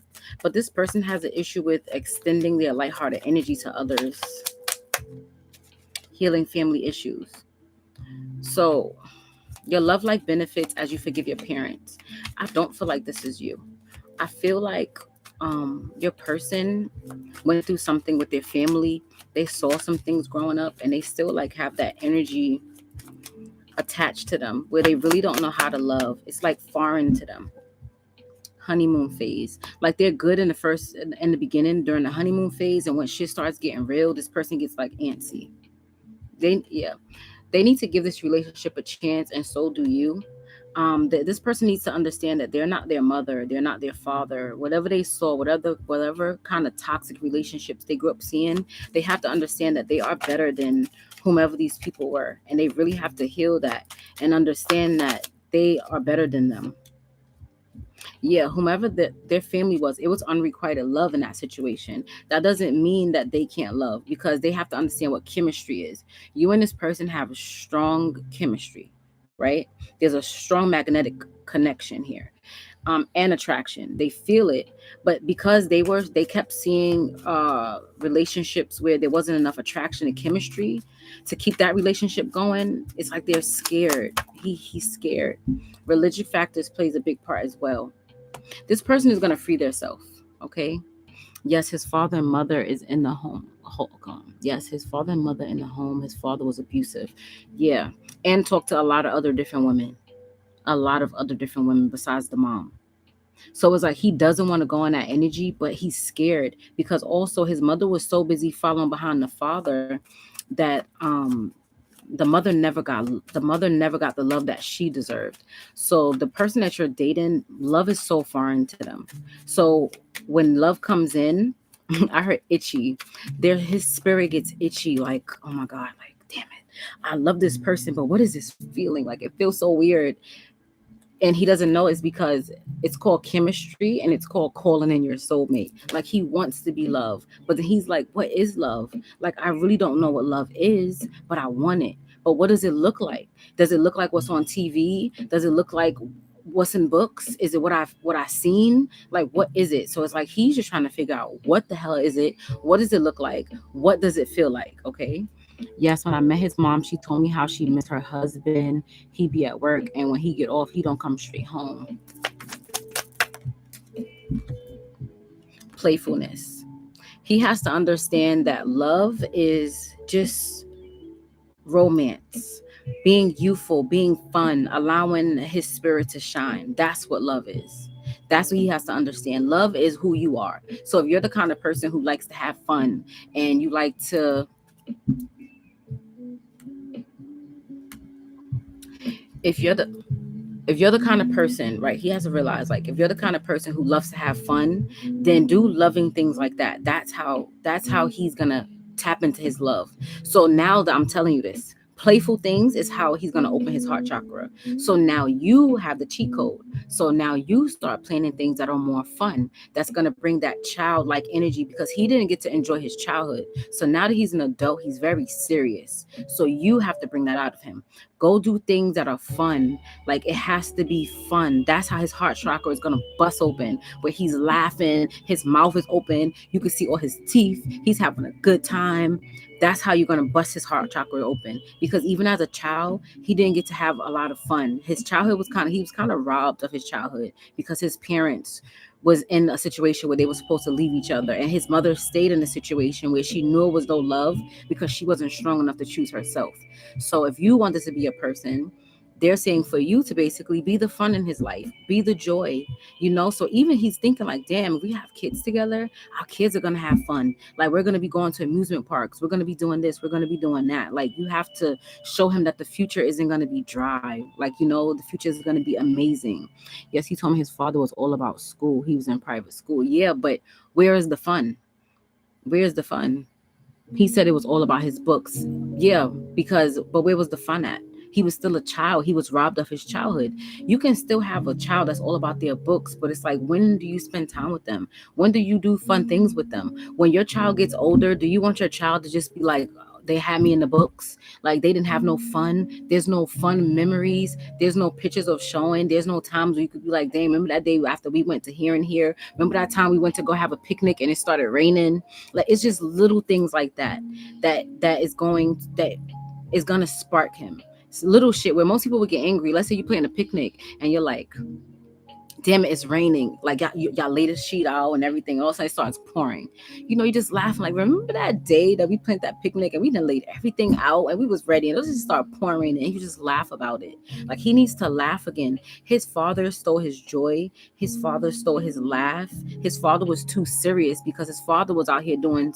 But this person has an issue with extending their lighthearted energy to others, healing family issues. So your love life benefits as you forgive your parents. I don't feel like this is you. I feel like your person went through something with their family. They saw some things growing up and they still like have that energy attached to them where they really don't know how to love. It's like foreign to them. Honeymoon phase. Like they're good in the beginning during the honeymoon phase, and when shit starts getting real, this person gets like antsy. They need to give this relationship a chance, and so do you. This person needs to understand that they're not their mother, they're not their father. Whatever they saw, whatever kind of toxic relationships they grew up seeing, they have to understand that they are better than whomever these people were, and they really have to heal that and understand that they are better than them. Yeah, whomever their family was, it was unrequited love in that situation. That doesn't mean that they can't love, because they have to understand what chemistry is. You and this person have a strong chemistry, right? There's a strong magnetic connection here, and attraction. They feel it, but because they kept seeing relationships where there wasn't enough attraction and chemistry to keep that relationship going, it's like they're scared. He's scared. Religious factors plays a big part as well. This person is going to free themselves. Okay. Yes, his father and mother is in the home. Yes, his father and mother in the home. His father was abusive. Yeah. And talked to a lot of other different women. A lot of other different women besides the mom. So it's like he doesn't want to go in that energy, but he's scared because also his mother was so busy following behind the father that the mother never got the love that she deserved. So the person that you're dating, love is so foreign to them. So when love comes in, I heard itchy. There his spirit gets itchy, like, oh my God, like damn it. I love this person, but what is this feeling? Like it feels so weird. And he doesn't know it's because it's called chemistry and it's called calling in your soulmate. Like he wants to be loved, but then he's like, what is love? Like I really don't know what love is, but I want it. But what does it look like? Does it look like what's on TV? Does it look like what's in books? Is it what I've seen? Like what is it? So it's like he's just trying to figure out what the hell is it? What does it look like? What does it feel like? Okay. Yes, when I met his mom, she told me how she missed her husband. He be at work, and when he get off, he don't come straight home. Playfulness. He has to understand that love is just romance, being youthful, being fun, allowing his spirit to shine. That's what love is. That's what he has to understand. Love is who you are. So if you're the kind of person who likes to have fun and you like to if you're the kind of person, right, he has to realize, like, if you're the kind of person who loves to have fun, then do loving things like that. That's how he's gonna tap into his love. So now that I'm telling you this, playful things is how he's gonna open his heart chakra. So now you have the cheat code. So now you start planning things that are more fun. That's gonna bring that childlike energy because he didn't get to enjoy his childhood. So now that he's an adult, he's very serious. So you have to bring that out of him. Go do things that are fun. Like it has to be fun. That's how his heart chakra is gonna bust open. Where he's laughing, his mouth is open. You can see all his teeth. He's having a good time. That's how you're gonna bust his heart chakra open. Because even as a child, he didn't get to have a lot of fun. His childhood was he was kind of robbed of his childhood because his parents was in a situation where they were supposed to leave each other, and his mother stayed in a situation where she knew it was no love because she wasn't strong enough to choose herself. So if you want this to be a person, they're saying for you to basically be the fun in his life, be the joy, So even he's thinking like, damn, if we have kids together, our kids are going to have fun. Like we're going to be going to amusement parks. We're going to be doing this. We're going to be doing that. Like you have to show him that the future isn't going to be dry. Like, the future is going to be amazing. Yes, he told me his father was all about school. He was in private school. Yeah, but where is the fun? Where's the fun? He said it was all about his books. Yeah, but where was the fun at? He was still a child. He was robbed of his childhood. You can still have a child that's all about their books, but it's like, when do you spend time with them? When do you do fun things with them? When your child gets older, do you want your child to just be like, they had me in the books, like they didn't have no fun? There's no fun memories. There's no pictures of showing. There's no times where you could be like, dang, remember that day after we went to here and here? Remember that time we went to go have a picnic and it started raining? Like, it's just little things like that is gonna spark him. It's little shit where most people would get angry. Let's say you playing a picnic and you're like, damn it, it's raining. Like, y'all laid the sheet out and everything. All of a sudden it starts pouring. You just laughing like, remember that day that we planned that picnic and we done laid everything out and we was ready and it just start pouring and you just laugh about it. Like, he needs to laugh again. His father stole his joy. His father stole his laugh. His father was too serious because his father was out here doing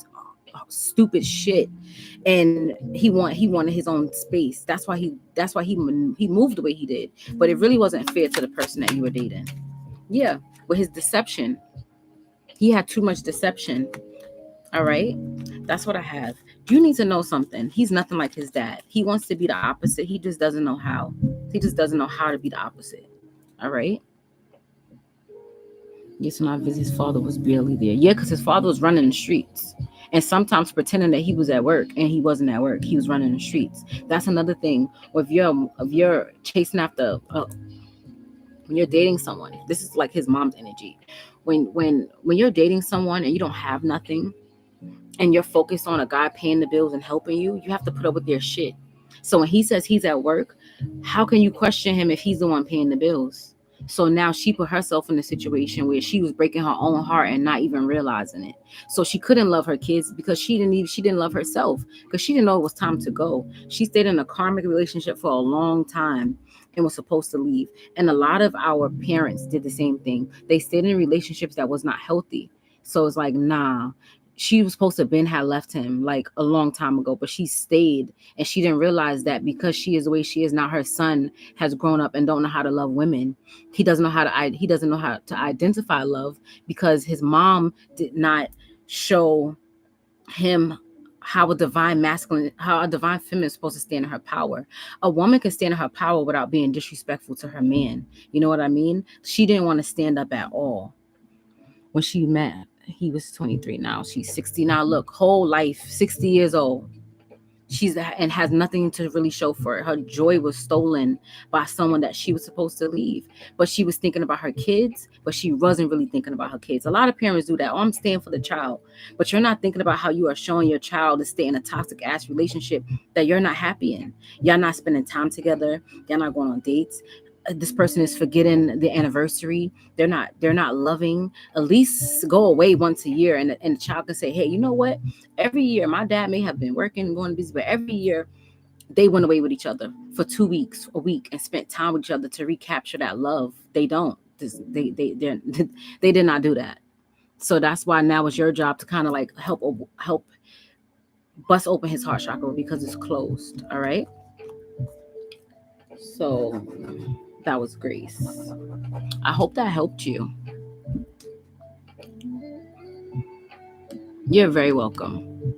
stupid shit, and he wanted his own space. That's why he moved the way he did. But it really wasn't fair to the person that you were dating. Yeah, with his deception. He had too much deception. All right? That's what I have. You need to know something. He's nothing like his dad. He wants to be the opposite. He just doesn't know how. He just doesn't know how to be the opposite. All right? Yes, when I visit, his father was barely there. Yeah, because his father was running the streets. And sometimes pretending that he was at work and he wasn't at work. He was running the streets. That's another thing. If you're chasing after when you're dating someone, this is like his mom's energy. When you're dating someone and you don't have nothing and you're focused on a guy paying the bills and helping you, you have to put up with their shit. So when he says he's at work, how can you question him if he's the one paying the bills? So now she put herself in a situation where she was breaking her own heart and not even realizing it. So she couldn't love her kids because she didn't love herself, because she didn't know it was time to go. She stayed in a karmic relationship for a long time and was supposed to leave. And a lot of our parents did the same thing. They stayed in relationships that was not healthy. So it's like, nah, she was supposed to have been had left him like a long time ago, but she stayed and she didn't realize that because she is the way she is now, her son has grown up and don't know how to love women. He doesn't know how to identify love because his mom did not show him how a divine feminine is supposed to stand in her power. A woman can stand in her power without being disrespectful to her man. You know what I mean? She didn't want to stand up at all. When she met, he was 23 now. She's 60 now. Look, whole life, 60 years old. And has nothing to really show for it. Her joy was stolen by someone that she was supposed to leave. But she was thinking about her kids, but she wasn't really thinking about her kids. A lot of parents do that. Oh, I'm staying for the child. But you're not thinking about how you are showing your child to stay in a toxic ass relationship that you're not happy in. Y'all not spending time together. Y'all not going on dates. This person is forgetting the anniversary. They're not loving. At least go away once a year and the child can say, hey, you know what? Every year, my dad may have been working, going busy, but every year they went away with each other for 2 weeks, a week, and spent time with each other to recapture that love. They don't. They did not do that. So that's why now it's your job to kind of like help bust open his heart chakra because it's closed. All right. So that was Grace. I hope that helped you. You're very welcome.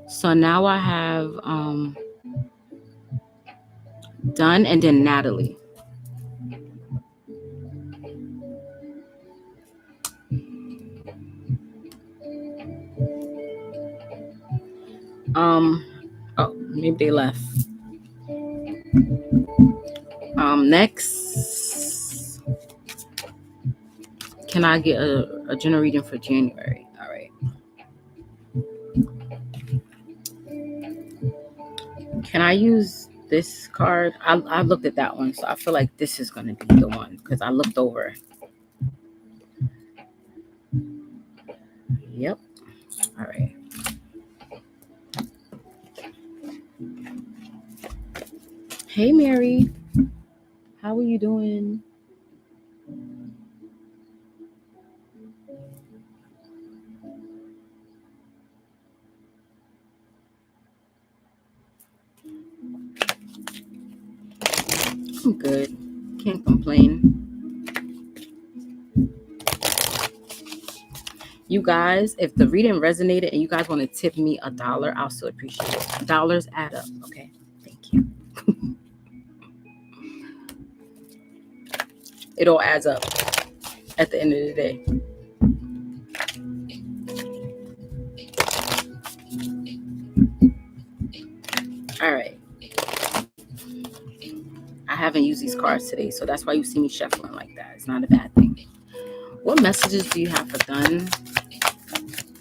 So now I have Dunn and then Natalie. Oh, maybe they left. Next, can I get a general reading for January? All right. Can I use this card? I looked at that one, so I feel like this is going to be the one because I looked over. Yep. All right. Hey, Mary. How are you doing? I'm good. Can't complain. You guys, if the reading resonated and you guys want to tip me $1, I'll still appreciate it. Dollars add up. Okay. Thank you. It all adds up at the end of the day. All right. I haven't used these cards today, so that's why you see me shuffling like that. It's not a bad thing. What messages do you have for done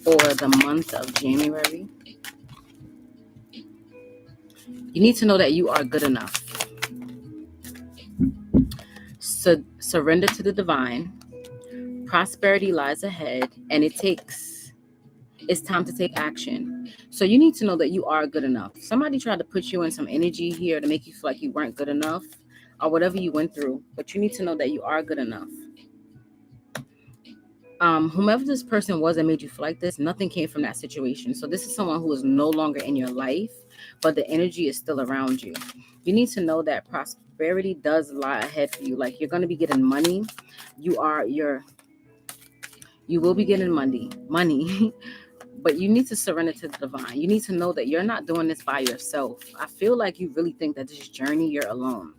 for the month of January? You need to know that you are good enough. Surrender to the divine. Prosperity lies ahead, and it's time to take action. So you need to know that you are good enough. Somebody tried to put you in some energy here to make you feel like you weren't good enough or whatever you went through, but you need to know that you are good enough. Whomever this person was that made you feel like this, nothing came from that situation. So this is someone who is no longer in your life, but the energy is still around you. You need to know that prosperity does lie ahead for you. Like, you're going to be getting money. You will be getting money, but you need to surrender to the divine. You need to know that you're not doing this by yourself. I feel like you really think that this journey, you're alone.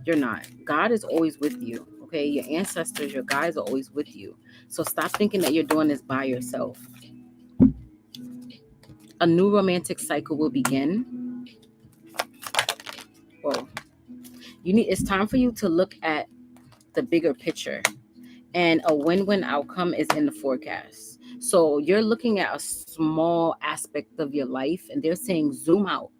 You're not. God is always with you. Okay, your ancestors, your guides are always with you. So stop thinking that you're doing this by yourself. A new romantic cycle will begin. Whoa. It's time for you to look at the bigger picture, and a win-win outcome is in the forecast. So you're looking at a small aspect of your life, and they're saying zoom out.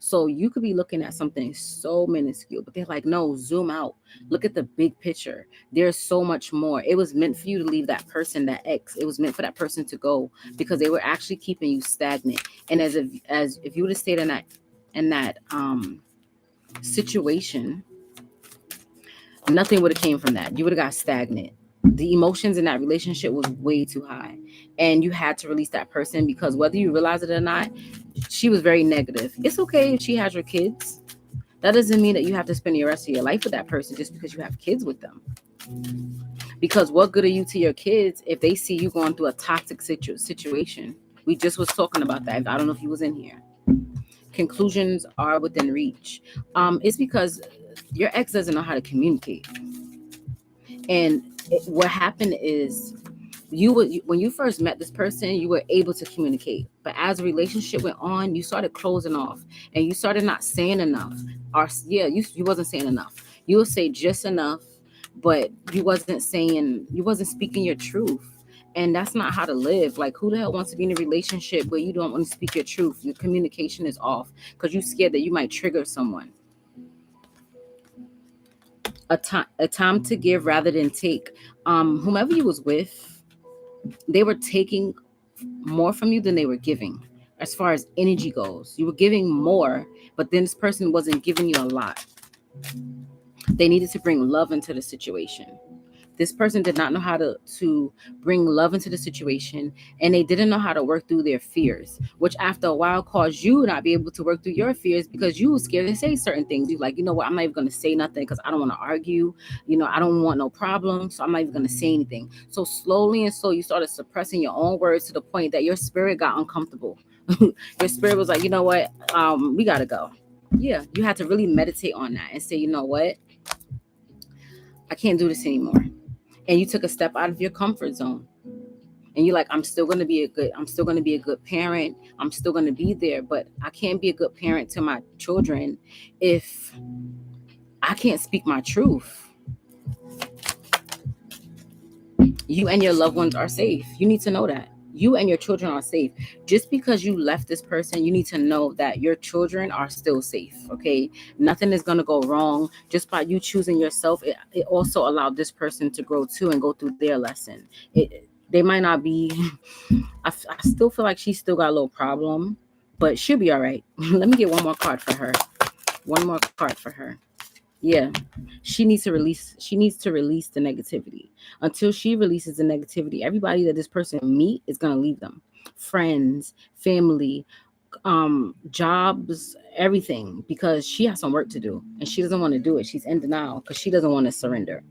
So you could be looking at something so minuscule, but they're like, no, zoom out. Look at the big picture. There's so much more. It was meant for you to leave that person, that ex. It was meant for that person to go because they were actually keeping you stagnant. And as if you would have stayed in that situation, nothing would have came from that. You would have got stagnant. The emotions in that relationship was way too high, and you had to release that person because whether you realize it or not, she was very negative. It's okay if she has your kids. That doesn't mean that you have to spend the rest of your life with that person just because you have kids with them. Because what good are you to your kids if they see you going through a toxic situation? We just was talking about that. I don't know if you was in here. Conclusions are within reach. It's because your ex doesn't know how to communicate. And what happened is when you first met this person, you were able to communicate. But as the relationship went on, you started closing off and you started not saying enough. You wasn't saying enough. You would say just enough, but you wasn't speaking your truth. And that's not how to live. Like, who the hell wants to be in a relationship where you don't want to speak your truth? Your communication is off because you're scared that you might trigger someone. A time to give rather than take. Whomever you was with, they were taking more from you than they were giving. As far as energy goes, you were giving more, but then this person wasn't giving you a lot. They needed to bring love into the situation. This person did not know how to bring love into the situation, and they didn't know how to work through their fears, which after a while caused you not be able to work through your fears because you were scared to say certain things. You like, you know what, I'm not even going to say nothing because I don't want to argue. I don't want no problem, so I'm not even going to say anything. So slowly and slowly, you started suppressing your own words to the point that your spirit got uncomfortable. Your spirit was like, you know what, we got to go. Yeah, you had to really meditate on that and say, you know what, I can't do this anymore. And you took a step out of your comfort zone. And you're like, I'm still going to be a good parent. I'm still going to be there, but I can't be a good parent to my children if I can't speak my truth. You and your loved ones are safe. You need to know that. You and your children are safe. Just because you left this person, you need to know that your children are still safe, okay? Nothing is going to go wrong. Just by you choosing yourself, it also allowed this person to grow too and go through their lesson. They might not be... I still feel like she's still got a little problem, but she'll be all right. Let me get one more card for her. One more card for her. Yeah, she needs to release the negativity. Until she releases the negativity, everybody that this person meet is going to leave them. Friends, family, jobs, everything, because she has some work to do and she doesn't want to do it. She's in denial because she doesn't want to surrender.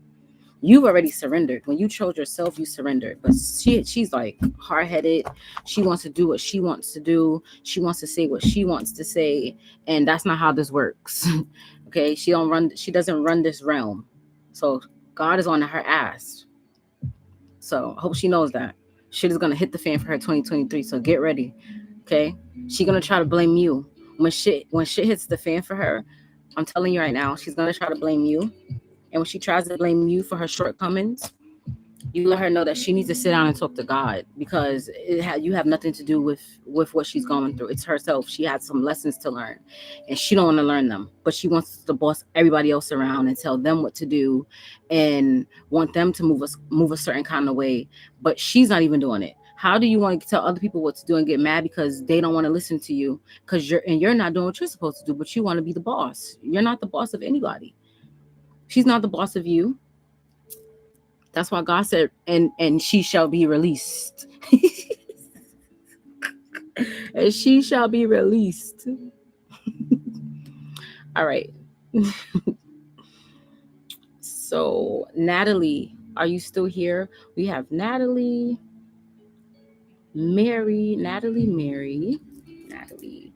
You've already surrendered. When you chose yourself, you surrendered. But she's like hard-headed. She wants to do what she wants to do. She wants to say what she wants to say. And that's not how this works. Okay? She doesn't run this realm. So God is on her ass. So I hope she knows that. Shit is gonna hit the fan for her 2023. So get ready. Okay? She gonna try to blame you. When shit hits the fan for her, I'm telling you right now, she's gonna try to blame you. And when she tries to blame you for her shortcomings, you let her know that she needs to sit down and talk to God, because you have nothing to do with what she's going through. It's herself. She had some lessons to learn, and she don't want to learn them, but she wants to boss everybody else around and tell them what to do, and want them to move a certain kind of way. But she's not even doing it. How do you want to tell other people what to do and get mad because they don't want to listen to you, because you're not doing what you're supposed to do, but you want to be the boss? You're not the boss of anybody. She's not the boss of you. That's why God said, and she shall be released. And she shall be released. All right. So, Natalie, are you still here? We have Natalie, Mary, Natalie, Mary, Natalie,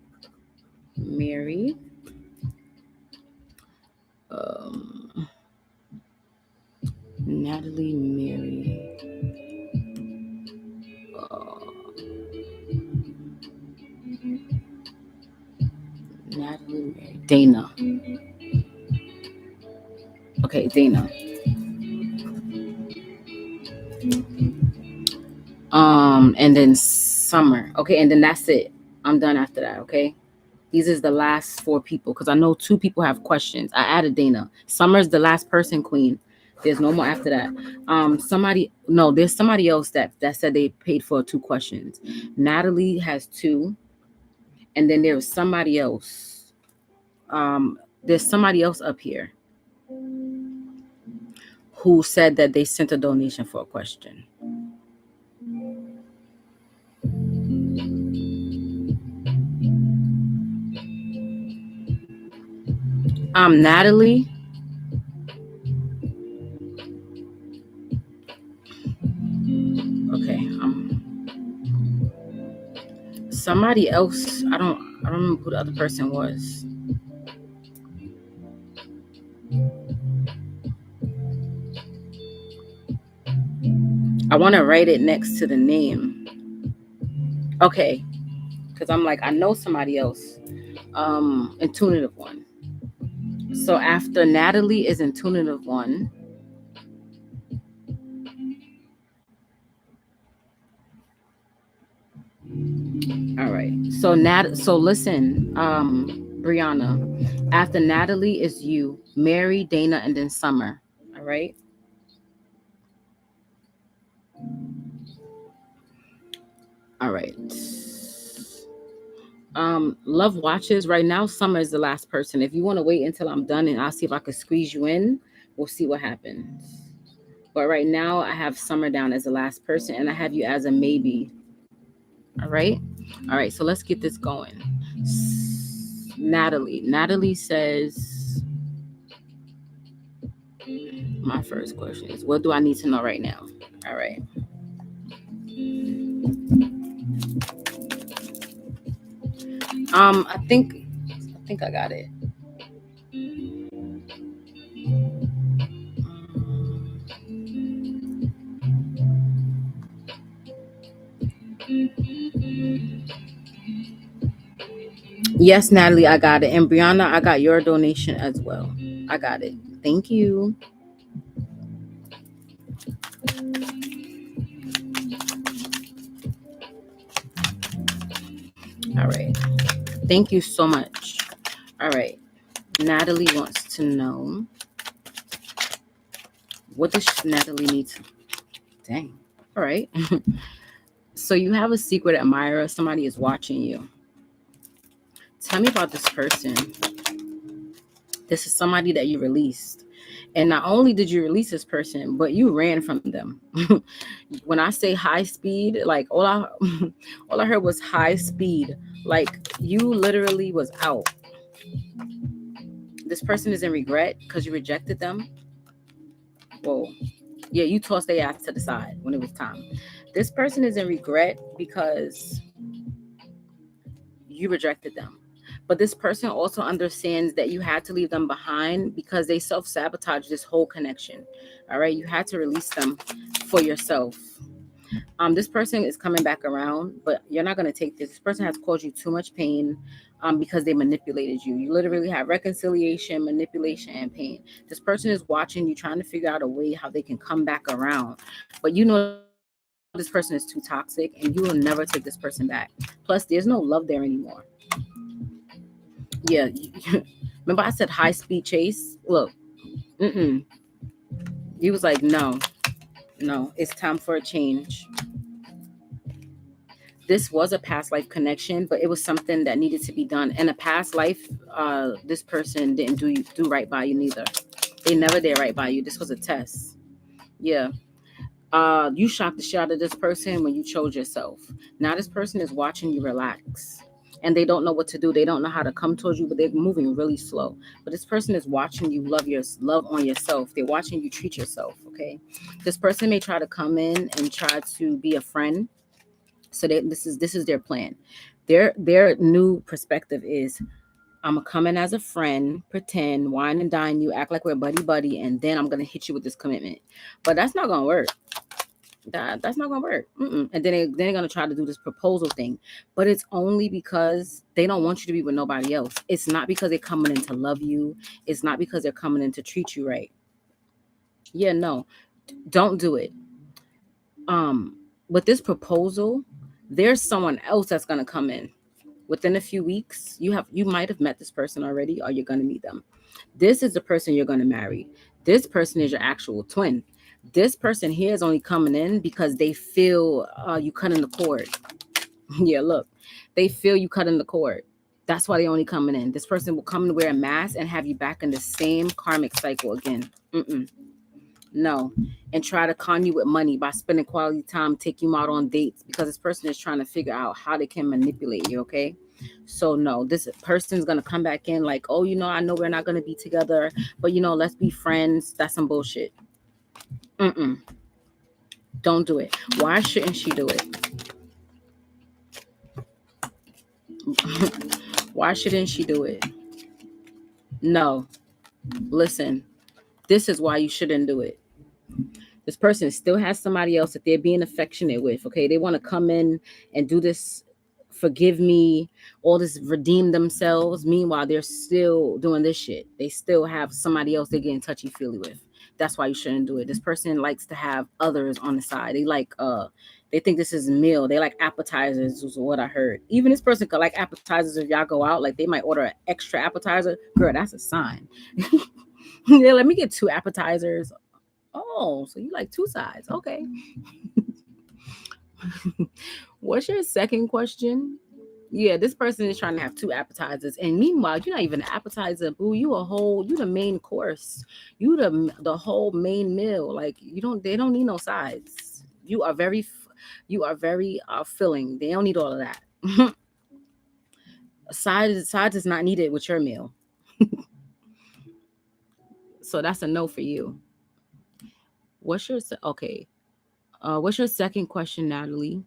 Mary. Natalie, Mary. Dana. Okay, Dana. And then Summer. Okay, and then that's it. I'm done after that, okay? These is the last 4 people, because I know 2 people have questions. I added Dana. Summer's the last person, Queen. There's no more after that. There's somebody else that said they paid for 2 questions. Natalie has 2, and then there's somebody else. There's somebody else up here who said that they sent a donation for a question. Natalie. Okay. Somebody else. I don't remember who the other person was. I want to write it next to the name. Okay. Because I'm like, I know somebody else. Intuitive one. So after Natalie is intuitive one. All right. So listen, Brianna. After Natalie is you, Mary, Dana, and then Summer. All right. All right. Love watches right now. Summer is the last person. If you want to wait until I'm done and I'll see if I can squeeze you in, we'll see what happens. But right now I have Summer down as the last person, and I have you as a maybe. All right. So let's get this going. Natalie says, my first question is, what do I need to know right now? All right. I think I got it. Yes, Natalie, I got it. And Brianna, I got your donation as well. I got it. Thank you. All right. Thank you so much. All right. Natalie wants to know, what does Natalie need to... Dang. All right. So you have a secret admirer. Somebody is watching you. Tell me about this person. This is somebody that you released. And not only did you release this person, but you ran from them. When I say high speed, like all I heard was high speed. Like you literally was out. This person is in regret because you rejected them. Whoa. Yeah, you tossed their ass to the side when it was time. This person is in regret because you rejected them. But this person also understands that you had to leave them behind because they self-sabotage this whole connection. All right, you had to release them for yourself. This person is coming back around, but you're not gonna take this. This person has caused you too much pain, because they manipulated you. You literally have reconciliation, manipulation, and pain. This person is watching you, trying to figure out a way how they can come back around, but you know this person is too toxic, and you will never take this person back. Plus, there's no love there anymore. Yeah, remember I said high speed chase? Look, mm-mm. He was like, no, no, it's time for a change. This was a past life connection, but it was something that needed to be done. In a past life, this person didn't do right by you neither. They never did right by you. This was a test. Yeah. You shocked the shit out of this person when you chose yourself. Now this person is watching you relax. And they don't know what to do. They don't know how to come towards you, but they're moving really slow. But this person is watching you love on yourself. They're watching you treat yourself. Okay. This person may try to come in and try to be a friend. So this is their plan. Their new perspective is, I'm gonna come in as a friend, pretend, wine and dine you, act like we're buddy buddy, and then I'm gonna hit you with this commitment. But that's not gonna work. That's not gonna work. Mm-mm. And then they're gonna try to do this proposal thing, but it's only because they don't want you to be with nobody else. It's not because they're coming in to love you. It's not because they're coming in to treat you right. Yeah, no, don't do it. Um, with this proposal, there's someone else that's gonna come in within a few weeks. You might have met this person already, or you're gonna meet them. This is the person you're gonna marry. This person is your actual twin. This person here is only coming in because they feel you cutting the cord. Yeah, look, they feel you cutting the cord. That's why they only coming in. This person will come and wear a mask and have you back in the same karmic cycle again. Mm-mm. No. And try to con you with money by spending quality time, take you out on dates, because this person is trying to figure out how they can manipulate you, okay? So no, this person's gonna come back in like, oh, I know we're not gonna be together, but let's be friends. That's some bullshit. Mm-mm. Don't do it. Why shouldn't she do it? Why shouldn't she do it? No. Listen, this is why you shouldn't do it. This person still has somebody else that they're being affectionate with. Okay. They want to come in and do this, forgive me, all this, redeem themselves. Meanwhile, they're still doing this shit. They still have somebody else they're getting touchy feely with. That's why you shouldn't do it. This person likes to have others on the side. They think this is a meal. They like appetizers, is what I heard. Even this person could like appetizers if y'all go out. Like they might order an extra appetizer. Girl, that's a sign. Yeah, let me get 2 appetizers. Oh, so you like 2 sides. Okay. What's your second question? Yeah, this person is trying to have 2 appetizers. And meanwhile, you're not even an appetizer, boo. You the main course. You the whole main meal. Like they don't need no sides. You are very filling. They don't need all of that. Sides is not needed with your meal. So that's a no for you. Okay? What's your second question, Natalie?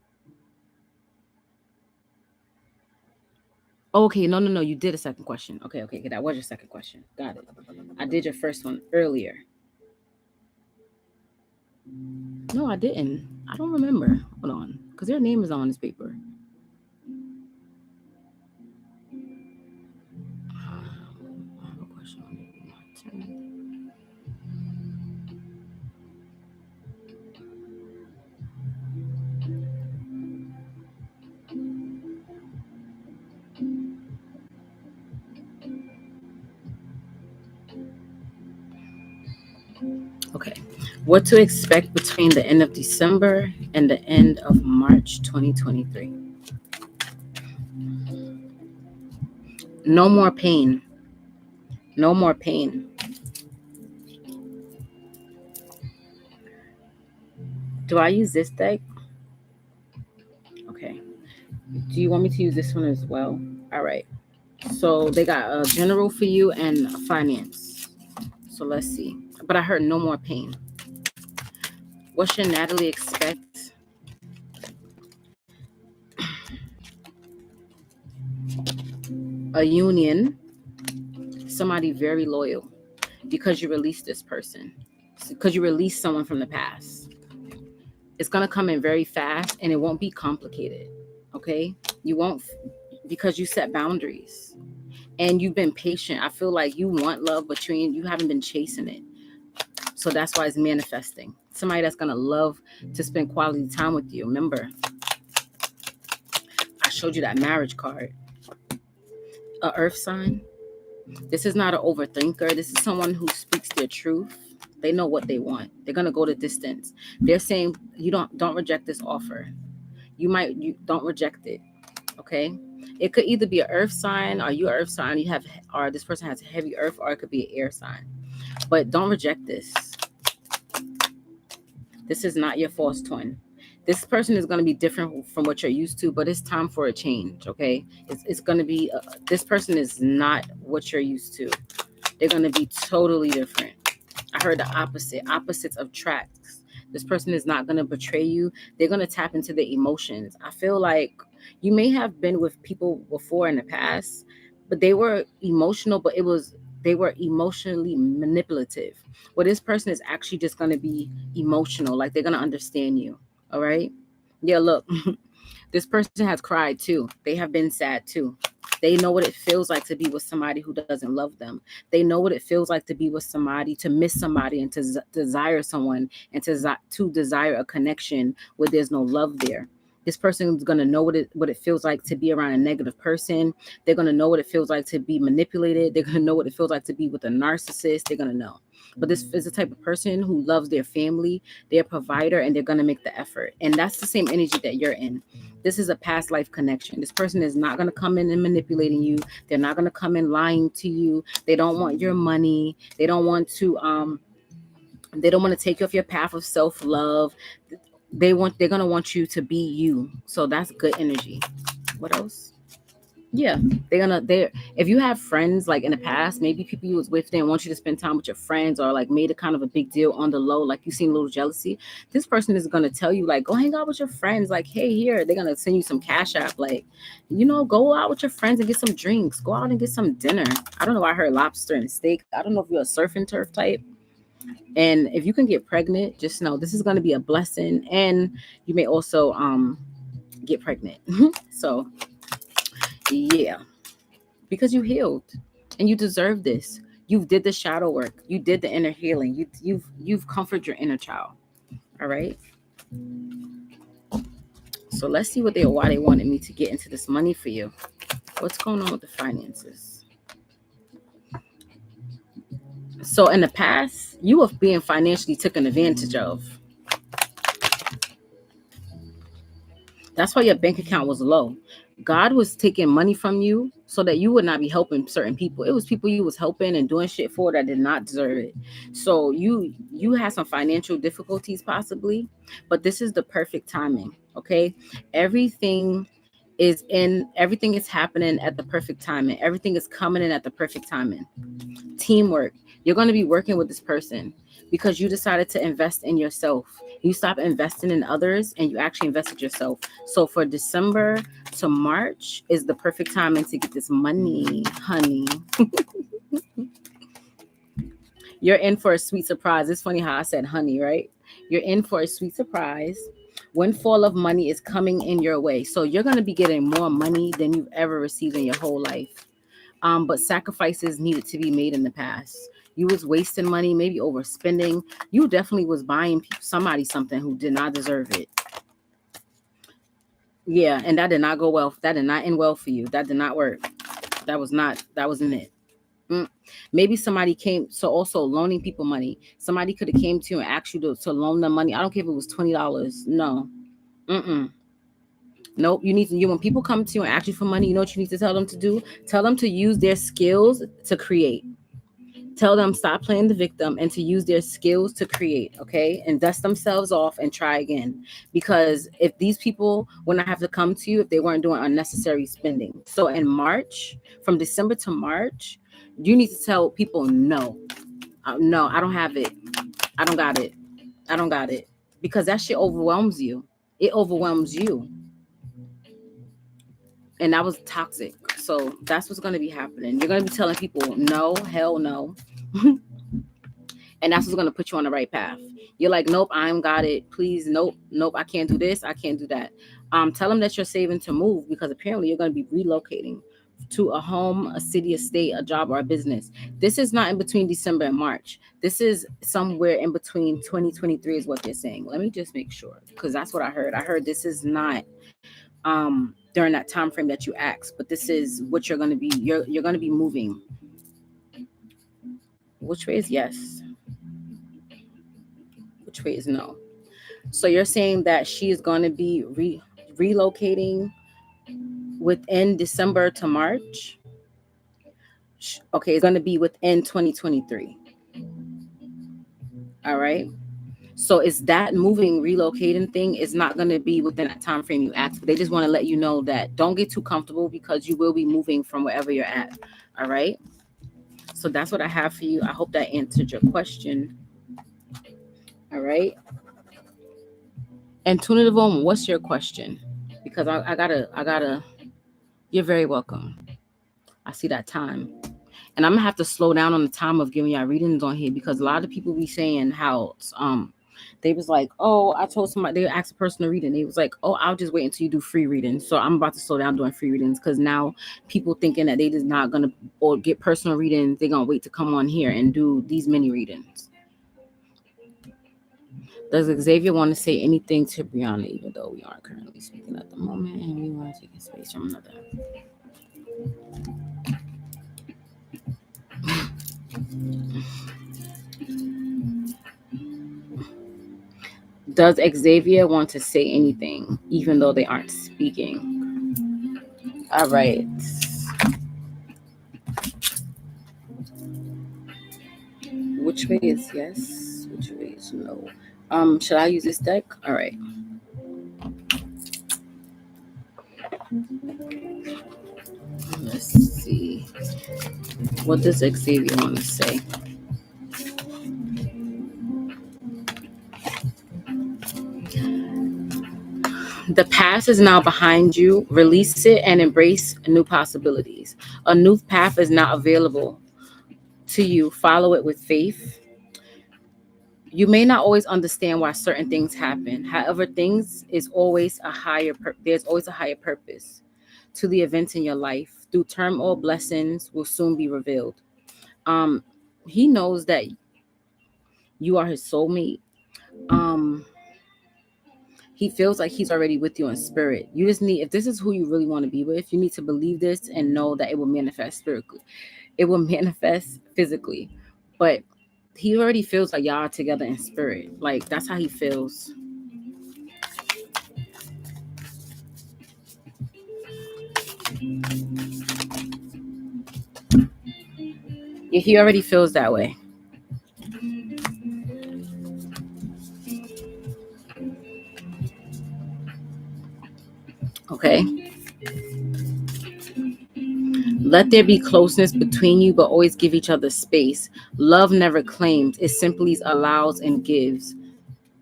Okay, no, no, no. You did a second question. Okay, okay, okay. That was your second question. Got it. I did your first one earlier. No, I didn't. I don't remember. Hold on, because their name is on this paper. I have a question on it. Okay. What to expect between the end of December and the end of March 2023? No more pain. No more pain. Do I use this deck? Okay. Do you want me to use this one as well? All right. So they got a general for you and a finance. So let's see. But I heard no more pain. What should Natalie expect? a union, somebody very loyal, because you release this person, because you release someone from the past. It's going to come in very fast and it won't be complicated. Okay? You won't, because you set boundaries and you've been patient. I feel like you want love, but you haven't been chasing it. So that's why it's manifesting. Somebody that's going to love to spend quality time with you. Remember, I showed you that marriage card. A earth sign. This is not an overthinker. This is someone who speaks their truth. They know what they want. They're going to go the distance. They're saying, you don't reject this offer. You don't reject it. Okay? It could either be an earth sign, or you an earth sign, or this person has a heavy earth, or it could be an air sign. But don't reject this. This is not your false twin. This person is going to be different from what you're used to, but it's time for a change. Okay? It's going to be, this person is not what you're used to. They're going to be totally different. I heard the opposites attract. This person is not going to betray you. They're going to tap into the emotions. I feel like you may have been with people before in the past, but they were emotional, but they were emotionally manipulative. Well, this person is actually just going to be emotional. Like, they're going to understand you. All right. Yeah, look, this person has cried too. They have been sad too. They know what it feels like to be with somebody who doesn't love them. They know what it feels like to be with somebody, to miss somebody, and to desire someone, and to desire a connection where there's no love there. This person is going to know what it feels like to be around a negative person. They're going to know what it feels like to be manipulated. They're going to know what it feels like to be with a narcissist. They're going to know. But this is the type of person who loves their family, their provider, and they're going to make the effort. And that's the same energy that you're in. This is a past life connection. This person is not going to come in and manipulating you. They're not going to come in lying to you. They don't want your money. They don't want to take you off your path of self-love. They're going to want you to be you. So that's good energy. What else? Yeah, if you have friends like in the past, maybe people you was with didn't want you to spend time with your friends, or like made a kind of a big deal on the low, like you seen a little jealousy. This person is gonna tell you, like, go hang out with your friends, like, hey, here, they're gonna send you some cash app, like, go out with your friends and get some drinks, go out and get some dinner. I don't know why I heard lobster and steak. I don't know if you're a surf and turf type. And if you can get pregnant, just know this is gonna be a blessing, and you may also get pregnant. So yeah, because you healed and you deserve this. You did the shadow work. You did the inner healing. You've comforted your inner child. All right. So let's see why they wanted me to get into this money for you. What's going on with the finances? So in the past, you were being financially taken advantage of. That's why your bank account was low. God was taking money from you so that you would not be helping certain people. It was people you was helping and doing shit for that did not deserve it. So you had some financial difficulties possibly, but this is the perfect timing. Okay. Everything is happening at the perfect timing. Everything is coming in at the perfect timing. Teamwork. You're going to be working with this person because you decided to invest in yourself. You stop investing in others and you actually invested yourself. So for December to March is the perfect timing to get this money, honey. You're in for a sweet surprise. It's funny how I said honey, right? You're in for a sweet surprise. Windfall of money is coming in your way. So you're going to be getting more money than you've ever received in your whole life. But sacrifices needed to be made in the past. You was wasting money, maybe overspending. You definitely was buying somebody something who did not deserve it. Yeah, and that did not go well. That did not end well for you. That did not work. That wasn't it. Maybe somebody came, so also loaning people money. Somebody could have came to you and asked you to loan them money. I don't care if it was $20. No. Nope. When people come to you and ask you for money, you know what you need to tell them to do? Tell them to use their skills to create. Tell them stop playing the victim and to use their skills to create, okay? And dust themselves off and try again. Because if these people would not have to come to you if they weren't doing unnecessary spending. So in March, from December to March, you need to tell people no. No, I don't have it. I don't got it. I don't got it. Because that shit overwhelms you. It overwhelms you. And that was toxic. So that's what's going to be happening. You're going to be telling people, no, hell no. And that's what's going to put you on the right path. You're like, nope, I ain't got it. Please, nope, I can't do this. I can't do that. Tell them that you're saving to move, because apparently you're going to be relocating to a home, a city, a state, a job, or a business. This is not in between December and March. This is somewhere in between 2023 is what they're saying. Let me just make sure, because that's what I heard. I heard this is not during that time frame that you asked, but this is what you're going to be. You're going to be moving. Which way is yes? Which way is no? So you're saying that she is going to be relocating within December to March. Okay, it's going to be within 2023. All right. So it's that moving, relocating thing is not going to be within that time frame you asked. But they just want to let you know that don't get too comfortable, because you will be moving from wherever you're at. All right. So that's what I have for you. I hope that answered your question. All right. And Tunitivum, what's your question? Because I gotta. You're very welcome. I see that time. And I'm gonna have to slow down on the time of giving y'all readings on here, because a lot of people be saying how they was like, oh, I told somebody, they asked a person to read, and they was like, oh, I'll just wait until you do free readings. So I'm about to slow down doing free readings, because now people thinking that they just not gonna or get personal readings, they're gonna wait to come on here and do these mini readings. Does Xavier want to say anything to Brianna, even though we aren't currently speaking at the moment and we want to take a space from another? Does Xavier want to say anything, even though they aren't speaking? All right. Which way is yes? Which way is no? Should I use this deck? All right. Let's see. What does Xavier want to say? The past is now behind you. Release it and embrace new possibilities. A new path is now available to you. Follow it with faith. You may not always understand why certain things happen. However, there's always a higher purpose to the events in your life. Through turmoil, blessings will soon be revealed. He knows that you are his soulmate. He feels like he's already with you in spirit. You just need, if this is who you really want to be with, you need to believe this and know that it will manifest spiritually. It will manifest physically. But he already feels like y'all are together in spirit. Like, that's how he feels. Yeah, he already feels that way. Okay. Let there be closeness between you, but always give each other space. Love never claims. It simply allows and gives.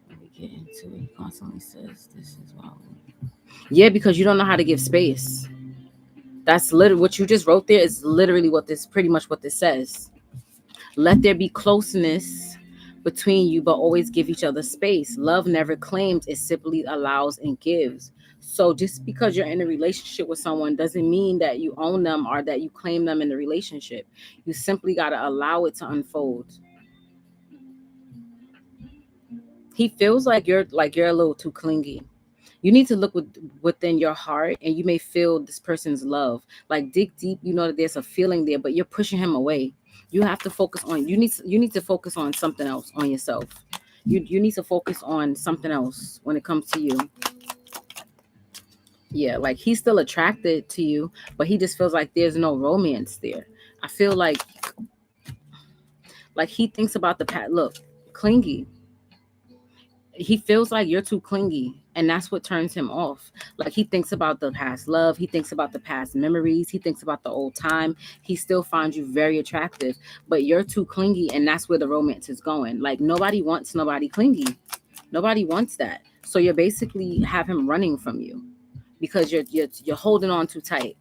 Let me get into it. He constantly says this is why. Yeah, because you don't know how to give space. That's literally what you just wrote there is literally pretty much what this says. Let there be closeness between you, but always give each other space. Love never claims. It simply allows and gives. So just because you're in a relationship with someone doesn't mean that you own them or that you claim them in the relationship. You simply got to allow it to unfold. He feels like you're a little too clingy. You need to look within your heart, and you may feel this person's love. Like, dig deep, you know that there's a feeling there, but you're pushing him away. You have to focus on, you need to focus on something else, on yourself. You need to focus on something else when it comes to you. Yeah, like he's still attracted to you, but he just feels like there's no romance there. I feel like he thinks about the past. Look, clingy. He feels like you're too clingy, and that's what turns him off. Like, he thinks about the past love, he thinks about the past memories, he thinks about the old time. He still finds you very attractive, but you're too clingy, and that's where the romance is going. Like, nobody wants nobody clingy. Nobody wants that. So you're basically have him running from you because you're holding on too tight.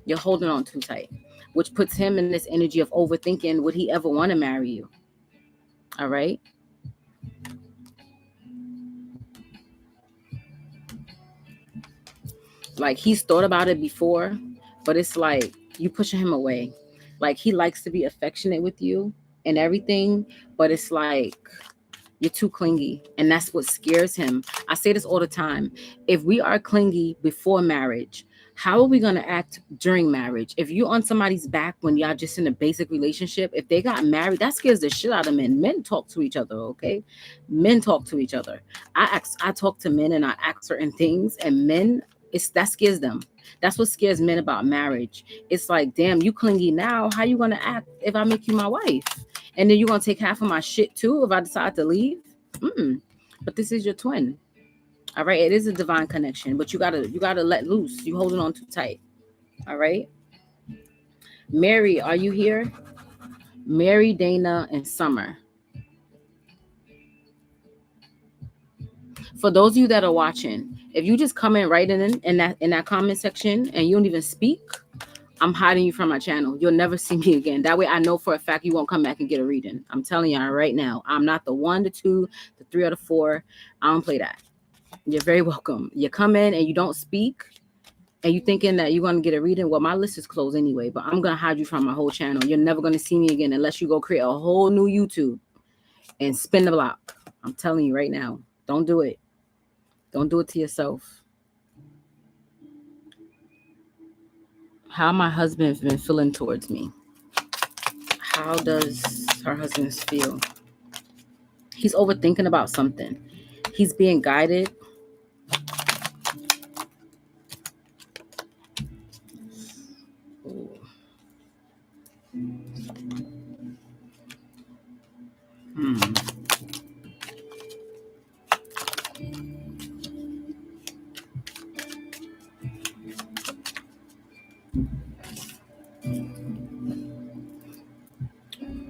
You're holding on too tight, which puts him in this energy of overthinking, would he ever want to marry you? All right. Like he's thought about it before, but it's like you pushing him away. Like he likes to be affectionate with you and everything, but it's like you're too clingy, and that's what scares him. I say this all the time. If we are clingy before marriage, how are we going to act during marriage? If you're on somebody's back when y'all just in a basic relationship, if they got married, that scares the shit out of men. Men talk to each other, okay? Men talk to each other. I talk to men and I ask certain things, and men, it's that scares them. That's what scares men about marriage. It's like, damn, you clingy now. How you gonna act if I make you my wife? And then you're gonna take half of my shit too if I decide to leave? Mm-mm. But this is your twin. All right. It is a divine connection, but you gotta let loose. You holding on too tight. All right. Mary, are you here? Mary, Dana, and Summer. For those of you that are watching, if you just come in right in that comment section and you don't even speak, I'm hiding you from my channel. You'll never see me again. That way I know for a fact you won't come back and get a reading. I'm telling y'all right now. I'm not the 1, the 2, the 3, or the 4. I don't play that. You're very welcome. You come in and you don't speak and you thinking that you're going to get a reading. Well, my list is closed anyway, but I'm going to hide you from my whole channel. You're never going to see me again unless you go create a whole new YouTube and spin the block. I'm telling you right now. Don't do it. Don't do it to yourself. How my husband been feeling towards me? How does her husband feel? He's overthinking about something. He's being guided.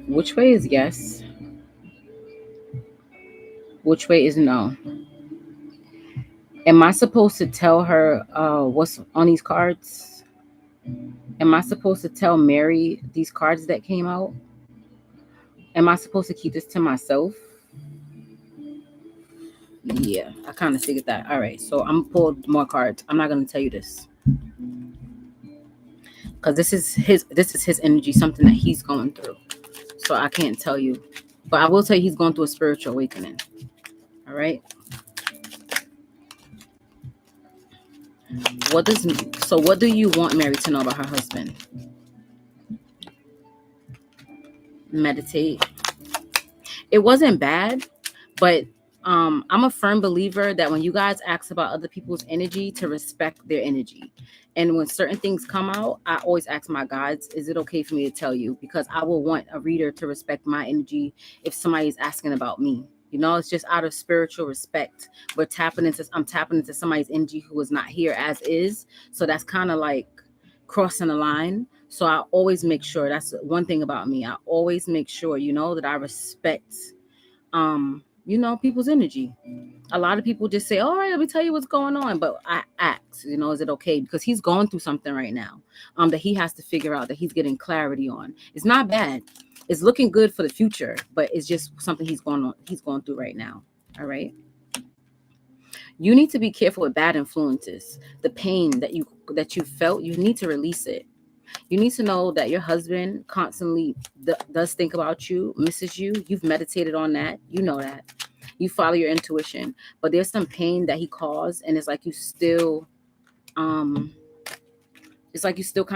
Which way is yes? Which way is no? Am I supposed to tell her what's on these cards? Am I supposed to tell Mary these cards that came out? Am I supposed to keep this to myself? Yeah, I kind of figured that. All right, so I'm gonna pull more cards. I'm not gonna tell you this because this is his energy, something that he's going through. So I can't tell you, but I will tell you he's going through a spiritual awakening. All right. What do you want Mary to know about her husband? Meditate. It wasn't bad, but I'm a firm believer that when you guys ask about other people's energy, to respect their energy. And when certain things come out, I always ask my guides, is it okay for me to tell you? Because I will want a reader to respect my energy if somebody's asking about me. You know, it's just out of spiritual respect. I'm tapping into somebody's energy who is not here as is. So that's kind of like crossing the line. So I always make sure, that's one thing about me. I always make sure, that I respect, people's energy. A lot of people just say, all right, let me tell you what's going on. But I ask, is it okay? Because he's going through something right now that he has to figure out, that he's getting clarity on. It's not bad. It's looking good for the future, but it's just something he's going through right now. All right. You need to be careful with bad influences. The pain that you felt, you need to release it. You need to know that your husband constantly does think about you, misses you. You've meditated on that. You know that. You follow your intuition. But there's some pain that he caused, and it's like you still kind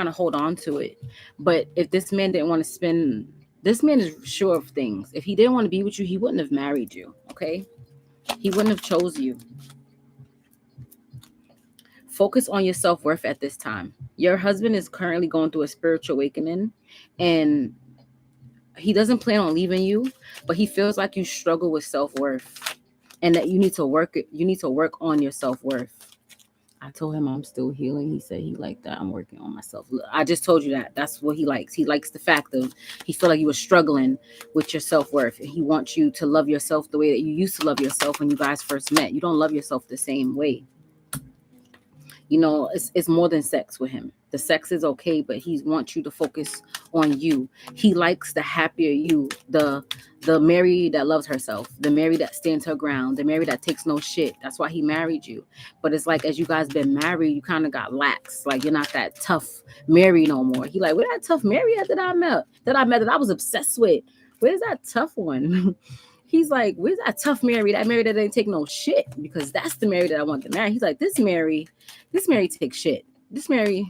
of hold on to it. But if this man didn't want to this man is sure of things. If he didn't want to be with you, he wouldn't have married you, okay? He wouldn't have chose you. Focus on your self-worth at this time. Your husband is currently going through a spiritual awakening, and he doesn't plan on leaving you, but he feels like you struggle with self-worth and that you need to work on your self-worth. I told him I'm still healing. He said he liked that. I'm working on myself. I just told you that. That's what he likes. He likes the fact of he felt like you were struggling with your self-worth. He wants you to love yourself the way that you used to love yourself when you guys first met. You don't love yourself the same way. You know, it's more than sex with him. The sex is okay, but he wants you to focus on you. He likes the happier you, the Mary that loves herself, the Mary that stands her ground, the Mary that takes no shit. That's why he married you. But it's like as you guys been married, you kind of got lax. Like you're not that tough Mary no more. He like, where that tough Mary at that I was obsessed with? Where's that tough one? He's like, where's that tough Mary? That Mary that didn't take no shit, because that's the Mary that I want to marry. He's like, this Mary takes shit. This Mary,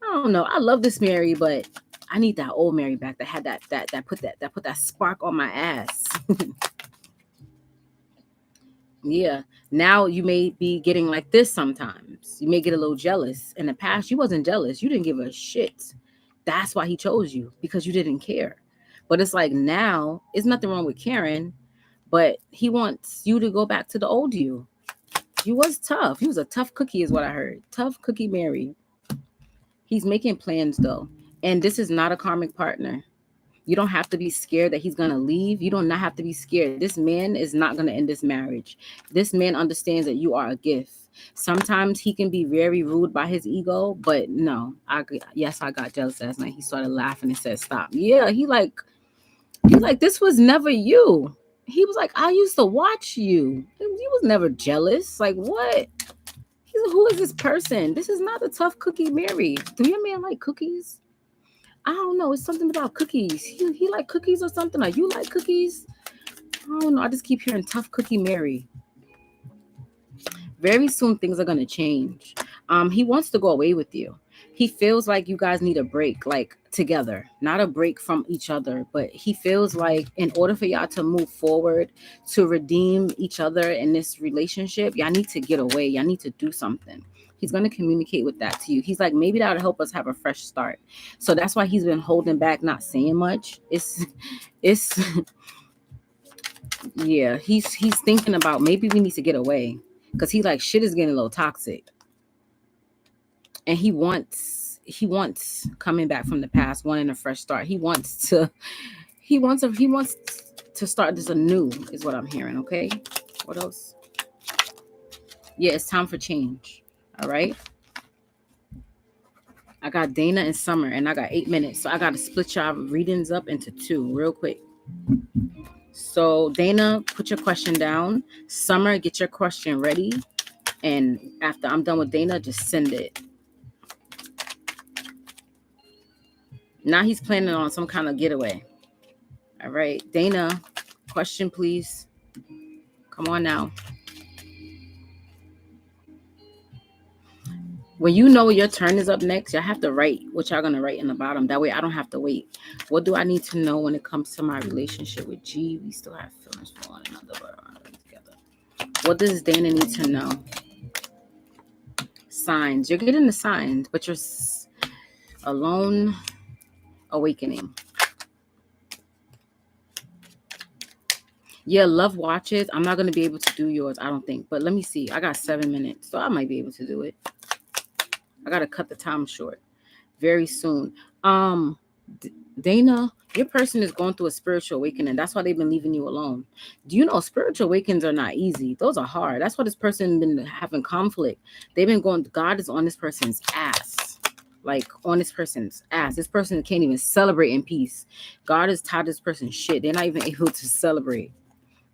I don't know. I love this Mary, but I need that old Mary back that had that put that spark on my ass. Yeah. Now you may be getting like this sometimes. You may get a little jealous. In the past, you wasn't jealous. You didn't give a shit. That's why he chose you, because you didn't care. But it's like now, it's nothing wrong with caring, but he wants you to go back to the old you. You was tough. He was a tough cookie, is what I heard. Tough cookie Mary. He's making plans though. And this is not a karmic partner. You don't have to be scared that he's going to leave. You don't not have to be scared. This man is not going to end this marriage. This man understands that you are a gift. Sometimes he can be very rude by his ego, but no. Yes, I got jealous last night. He started laughing and said, stop. Yeah, he like, this was never you. He was like, I used to watch you. He was never jealous. Like, what? He's like, who is this person? This is not a tough cookie Mary. Do your man like cookies? I don't know. It's something about cookies. He like cookies or something. Like, you like cookies? I don't know. I just keep hearing tough cookie Mary. Very soon things are gonna change. He wants to go away with you. He feels like you guys need a break, like together, not a break from each other, but he feels like in order for y'all to move forward, to redeem each other in this relationship, y'all need to get away. Y'all need to do something. He's going to communicate with that to you. He's like, maybe that'll help us have a fresh start. So that's why he's been holding back, not saying much. It's yeah, he's thinking about maybe we need to get away, because he like shit is getting a little toxic. And he wants coming back from the past, wanting a fresh start. He wants to start this anew, is what I'm hearing. Okay, what else? Yeah, it's time for change. All right, I got Dana and Summer, and I got 8 minutes, so I got to split y'all readings up into two real quick. So Dana, put your question down. Summer, get your question ready, and after I'm done with Dana, just send it. Now he's planning on some kind of getaway. All right, Dana, question please. Come on now. When you know your turn is up next, y'all have to write what y'all gonna write in the bottom. That way I don't have to wait. What do I need to know when it comes to my relationship with G? We still have feelings for one another, but together. What does Dana need to know? Signs. You're getting the signs, but you're alone. Awakening. Yeah, love watches. I'm not going to be able to do yours, I don't think. But let me see. I got 7 minutes, so I might be able to do it. I got to cut the time short very soon. Dana, your person is going through a spiritual awakening. That's why they've been leaving you alone. Do you know spiritual awakenings are not easy? Those are hard. That's why this person been having conflict. They've been going, God is on this person's ass. Like on this person's ass. This person can't even celebrate in peace. God has taught this person shit. They're not even able to celebrate.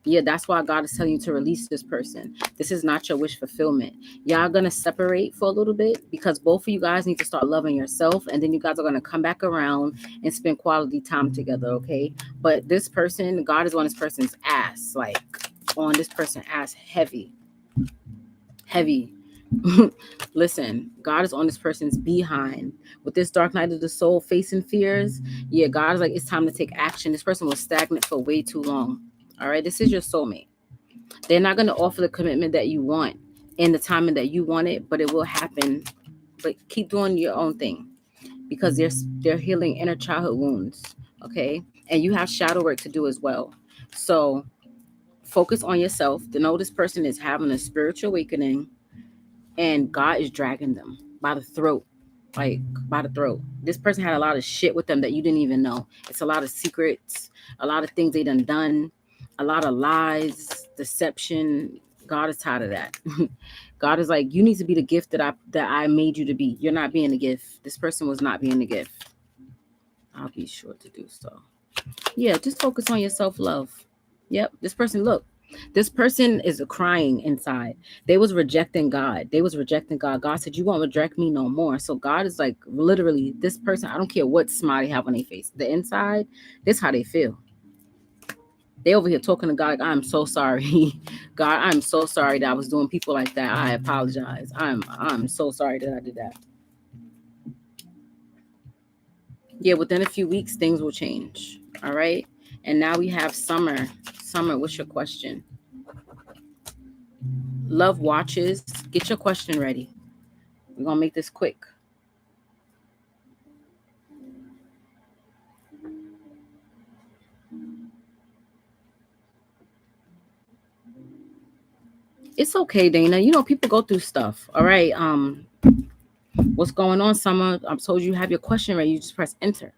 Yeah, that's why God is telling you to release this person. This is not your wish fulfillment. Y'all gonna separate for a little bit, because both of you guys need to start loving yourself, and then you guys are gonna come back around and spend quality time together, okay? But this person, God is on this person's ass, like on this person's ass heavy. Listen, God is on this person's behind. With this dark night of the soul facing fears, yeah, God is like, it's time to take action. This person was stagnant for way too long. All right, this is your soulmate. They're not going to offer the commitment that you want in the timing that you want it, but it will happen. But keep doing your own thing, because they're healing inner childhood wounds, okay? And you have shadow work to do as well. So focus on yourself. To know this person is having a spiritual awakening, and God is dragging them by the throat. Like by the throat. This person had a lot of shit with them that you didn't even know. It's a lot of secrets, a lot of things they done, a lot of lies, deception. God is tired of that. God is like, you need to be the gift that I made you to be. You're not being the gift. This person was not being the gift. I'll be sure to do so. Yeah, just focus on your self-love. Yep. This person, look, this person is crying inside. They was rejecting God. They was rejecting God. God said, you won't reject me no more. So God is like, literally, this person, I don't care what smile they have on their face. The inside, this how they feel. They over here talking to God like, I'm so sorry. God, I'm so sorry that I was doing people like that. I apologize. I'm so sorry that I did that. Yeah, within a few weeks, things will change. All right. And now we have Summer. Summer, what's your question? Love watches. Get your question ready. We're going to make this quick. It's okay, Dana. You know, people go through stuff. All right. What's going on, Summer? I'm told you have your question ready. You just press enter.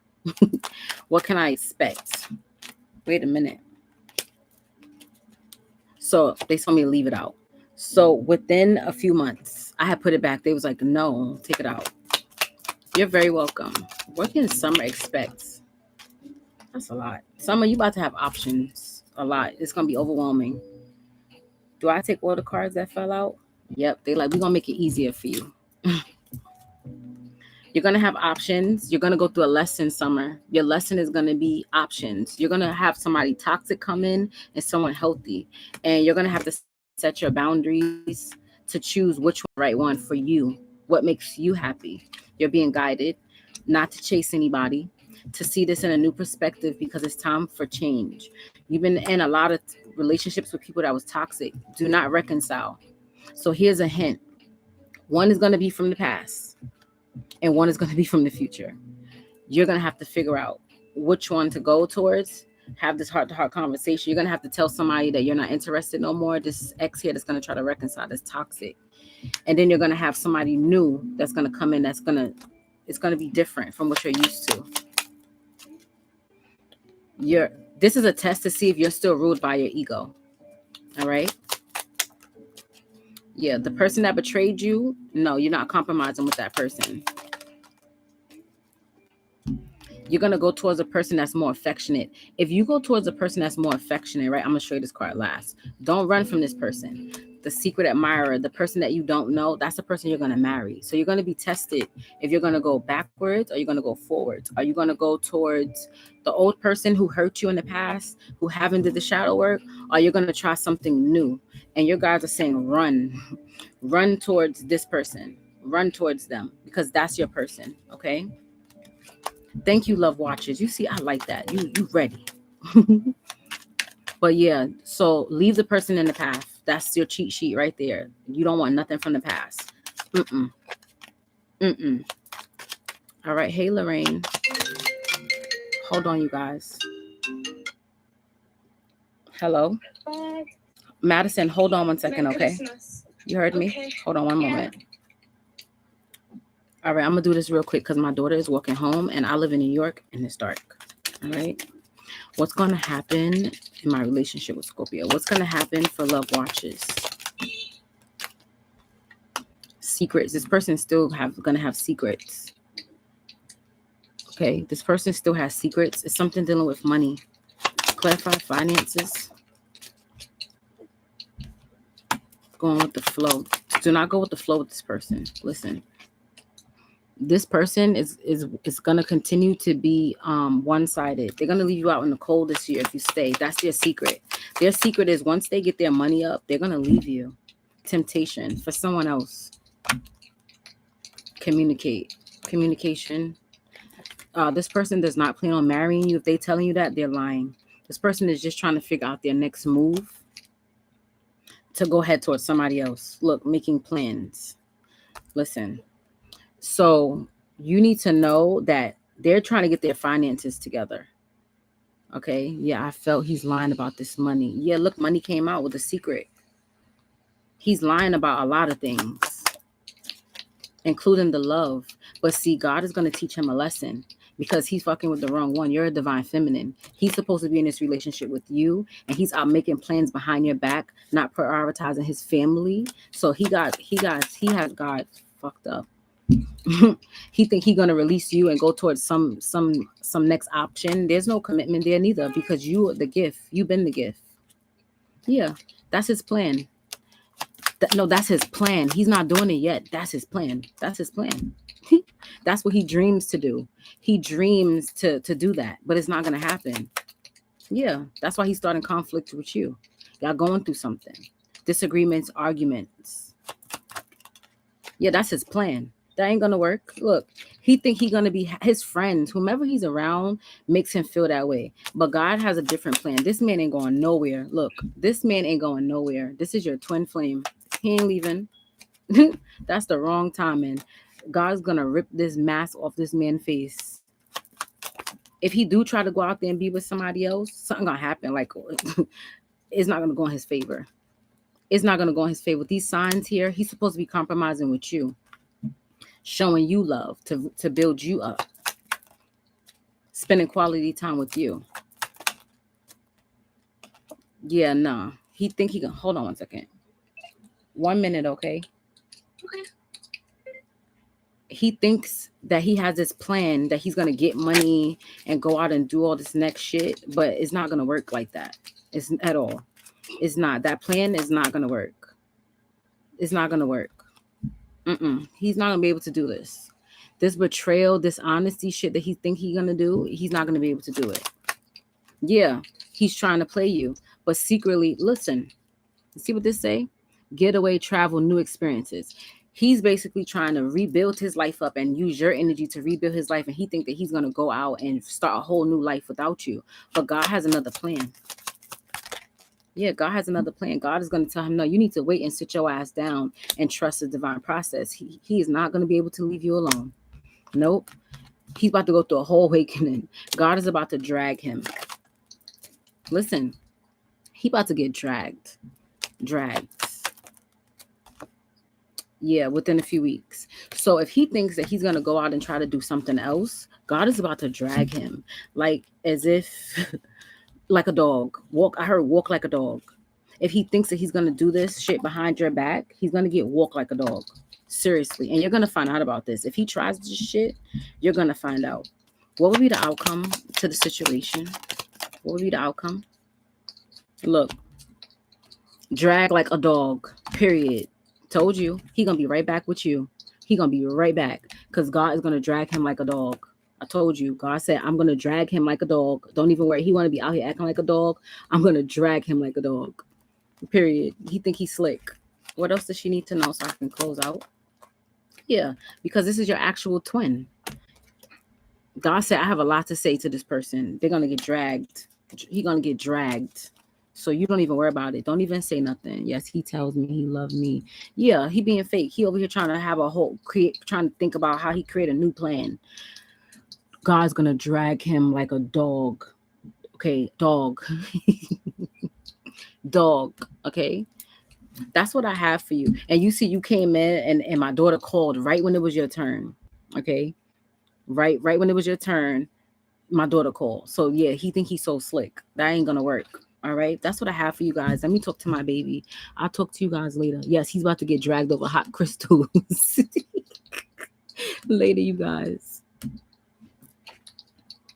What can I expect? Wait a minute. So they told me to leave it out. So within a few months, I had put it back. They was like, no, take it out. You're very welcome. What can Summer expect? That's a lot. Summer, you about to have options. A lot. It's going to be overwhelming. Do I take all the cards that fell out? Yep. They like, we're going to make it easier for you. You're going to have options. You're going to go through a lesson, Summer. Your lesson is going to be options. You're going to have somebody toxic come in and someone healthy. And you're going to have to set your boundaries to choose which one, right one for you. What makes you happy? You're being guided not to chase anybody, to see this in a new perspective because it's time for change. You've been in a lot of relationships with people that was toxic. Do not reconcile. So here's a hint. One is going to be from the past and one is going to be from the future. You're going to have to figure out which one to go towards. Have this heart-to-heart conversation. You're going to have to tell somebody that you're not interested no more. This ex here that's going to try to reconcile, that's toxic. And then you're going to have somebody new that's going to come in it's going to be different from what you're used to. This is a test to see if you're still ruled by your ego. All right? Yeah, the person that betrayed you, no, you're not compromising with that person. You're going to go towards a person that's more affectionate. If you go towards a person that's more affectionate, right, I'm going to show you this card last. Don't run from this person. The secret admirer, the person that you don't know, that's the person you're going to marry. So you're going to be tested if you're going to go backwards or you're going to go forwards. Are you going to go towards the old person who hurt you in the past, who haven't did the shadow work, or you're going to try something new? And your guys are saying run. Run towards this person. Run towards them because that's your person, okay? Thank you, love watchers. You see, I like that. You ready. But yeah, so leave the person in the past. That's your cheat sheet right there. You don't want nothing from the past. All right. Hey, Lorraine. Hold on, you guys. Hello. Madison, hold on 1 second, okay? You heard me? Hold on one moment. All right, I'm going to do this real quick because my daughter is walking home and I live in New York and it's dark. All right. What's going to happen in my relationship with Scorpio? What's going to happen for love watches? Secrets. This person still going to have secrets. Okay. This person still has secrets. It's something dealing with money. Clarify finances. Going with the flow. Do not go with the flow with this person. Listen. This person is going to continue to be one-sided. They're going to leave you out in the cold this year if you stay. That's their secret. Their secret is once they get their money up, they're going to leave you. Temptation for someone else. Communication. This person does not plan on marrying you. If they're telling you that, they're lying. This person is just trying to figure out their next move to go head towards somebody else. Look, making plans. Listen. So you need to know that they're trying to get their finances together. Okay. Yeah, I felt he's lying about this money. Yeah, look, money came out with a secret. He's lying about a lot of things, including the love. But see, God is going to teach him a lesson. because he's fucking with the wrong one. You're a divine feminine. He's supposed to be in this relationship with you, and he's out making plans behind your back, not prioritizing his family. So he has God fucked up. He think he gonna release you and go towards some next option. There's no commitment there neither, because you are the gift. You've been the gift. Yeah, that's his plan. No, that's his plan. He's not doing it yet. That's his plan. That's his plan. That's what he dreams to do. He dreams to do that, but it's not gonna happen. Yeah, that's why he's starting conflict with you. Y'all going through something, disagreements, arguments. Yeah, that's his plan. That ain't gonna work. Look, he think he gonna be his friends. Whomever he's around makes him feel that way. But God has a different plan. This man ain't going nowhere. Look, this man ain't going nowhere. This is your twin flame. He ain't leaving. That's the wrong timing. God's gonna rip this mask off this man's face. If he do try to go out there and be with somebody else, something gonna happen. Like it's not gonna go in his favor. It's not gonna go in his favor. With these signs here, he's supposed to be compromising with you, showing you love to build you up, spending quality time with you. Yeah, nah. He think he can. Hold on 1 second. 1 minute, okay? Okay. He thinks that he has this plan that he's gonna get money and go out and do all this next shit, but it's not gonna work like that. It's at all. It's not. That plan is not gonna work. It's not gonna work. He's not gonna be able to do this. This betrayal, this honesty shit that he think he's gonna do, he's not gonna be able to do it. Yeah, he's trying to play you, but secretly, listen. See what this say? Getaway, travel, new experiences. He's basically trying to rebuild his life up and use your energy to rebuild his life, and he think that he's gonna go out and start a whole new life without you. But God has another plan. Yeah, God has another plan. God is going to tell him, no, you need to wait and sit your ass down and trust the divine process. He is not going to be able to leave you alone. Nope. He's about to go through a whole awakening. God is about to drag him. Listen, he about to get dragged. Yeah, within a few weeks. So if he thinks that he's going to go out and try to do something else, God is about to drag him. Like as if... like a dog. Walk like a dog. If he thinks that he's going to do this shit behind your back, he's going to get walked like a dog. Seriously. And you're going to find out about this. If he tries this shit, you're going to find out. What would be the outcome to the situation? What would be the outcome? Look. Drag like a dog. Period. Told you. He going to be right back with you. He going to be right back. Because God is going to drag him like a dog. I told you, God said, I'm going to drag him like a dog. Don't even worry. He want to be out here acting like a dog. I'm going to drag him like a dog. Period. He think he's slick. What else does she need to know so I can close out? Yeah, because this is your actual twin. God said, I have a lot to say to this person. They're going to get dragged. He's going to get dragged. So you don't even worry about it. Don't even say nothing. Yes, he tells me he loves me. Yeah, he being fake. He over here trying to have trying to think about how he create a new plan. God's going to drag him like a dog. Okay, dog. Dog, okay? That's what I have for you. And you see, you came in and my daughter called right when it was your turn, okay? Right when it was your turn, my daughter called. So, yeah, he think he's so slick. That ain't going to work, all right? That's what I have for you guys. Let me talk to my baby. I'll talk to you guys later. Yes, he's about to get dragged over hot crystals. Later, you guys.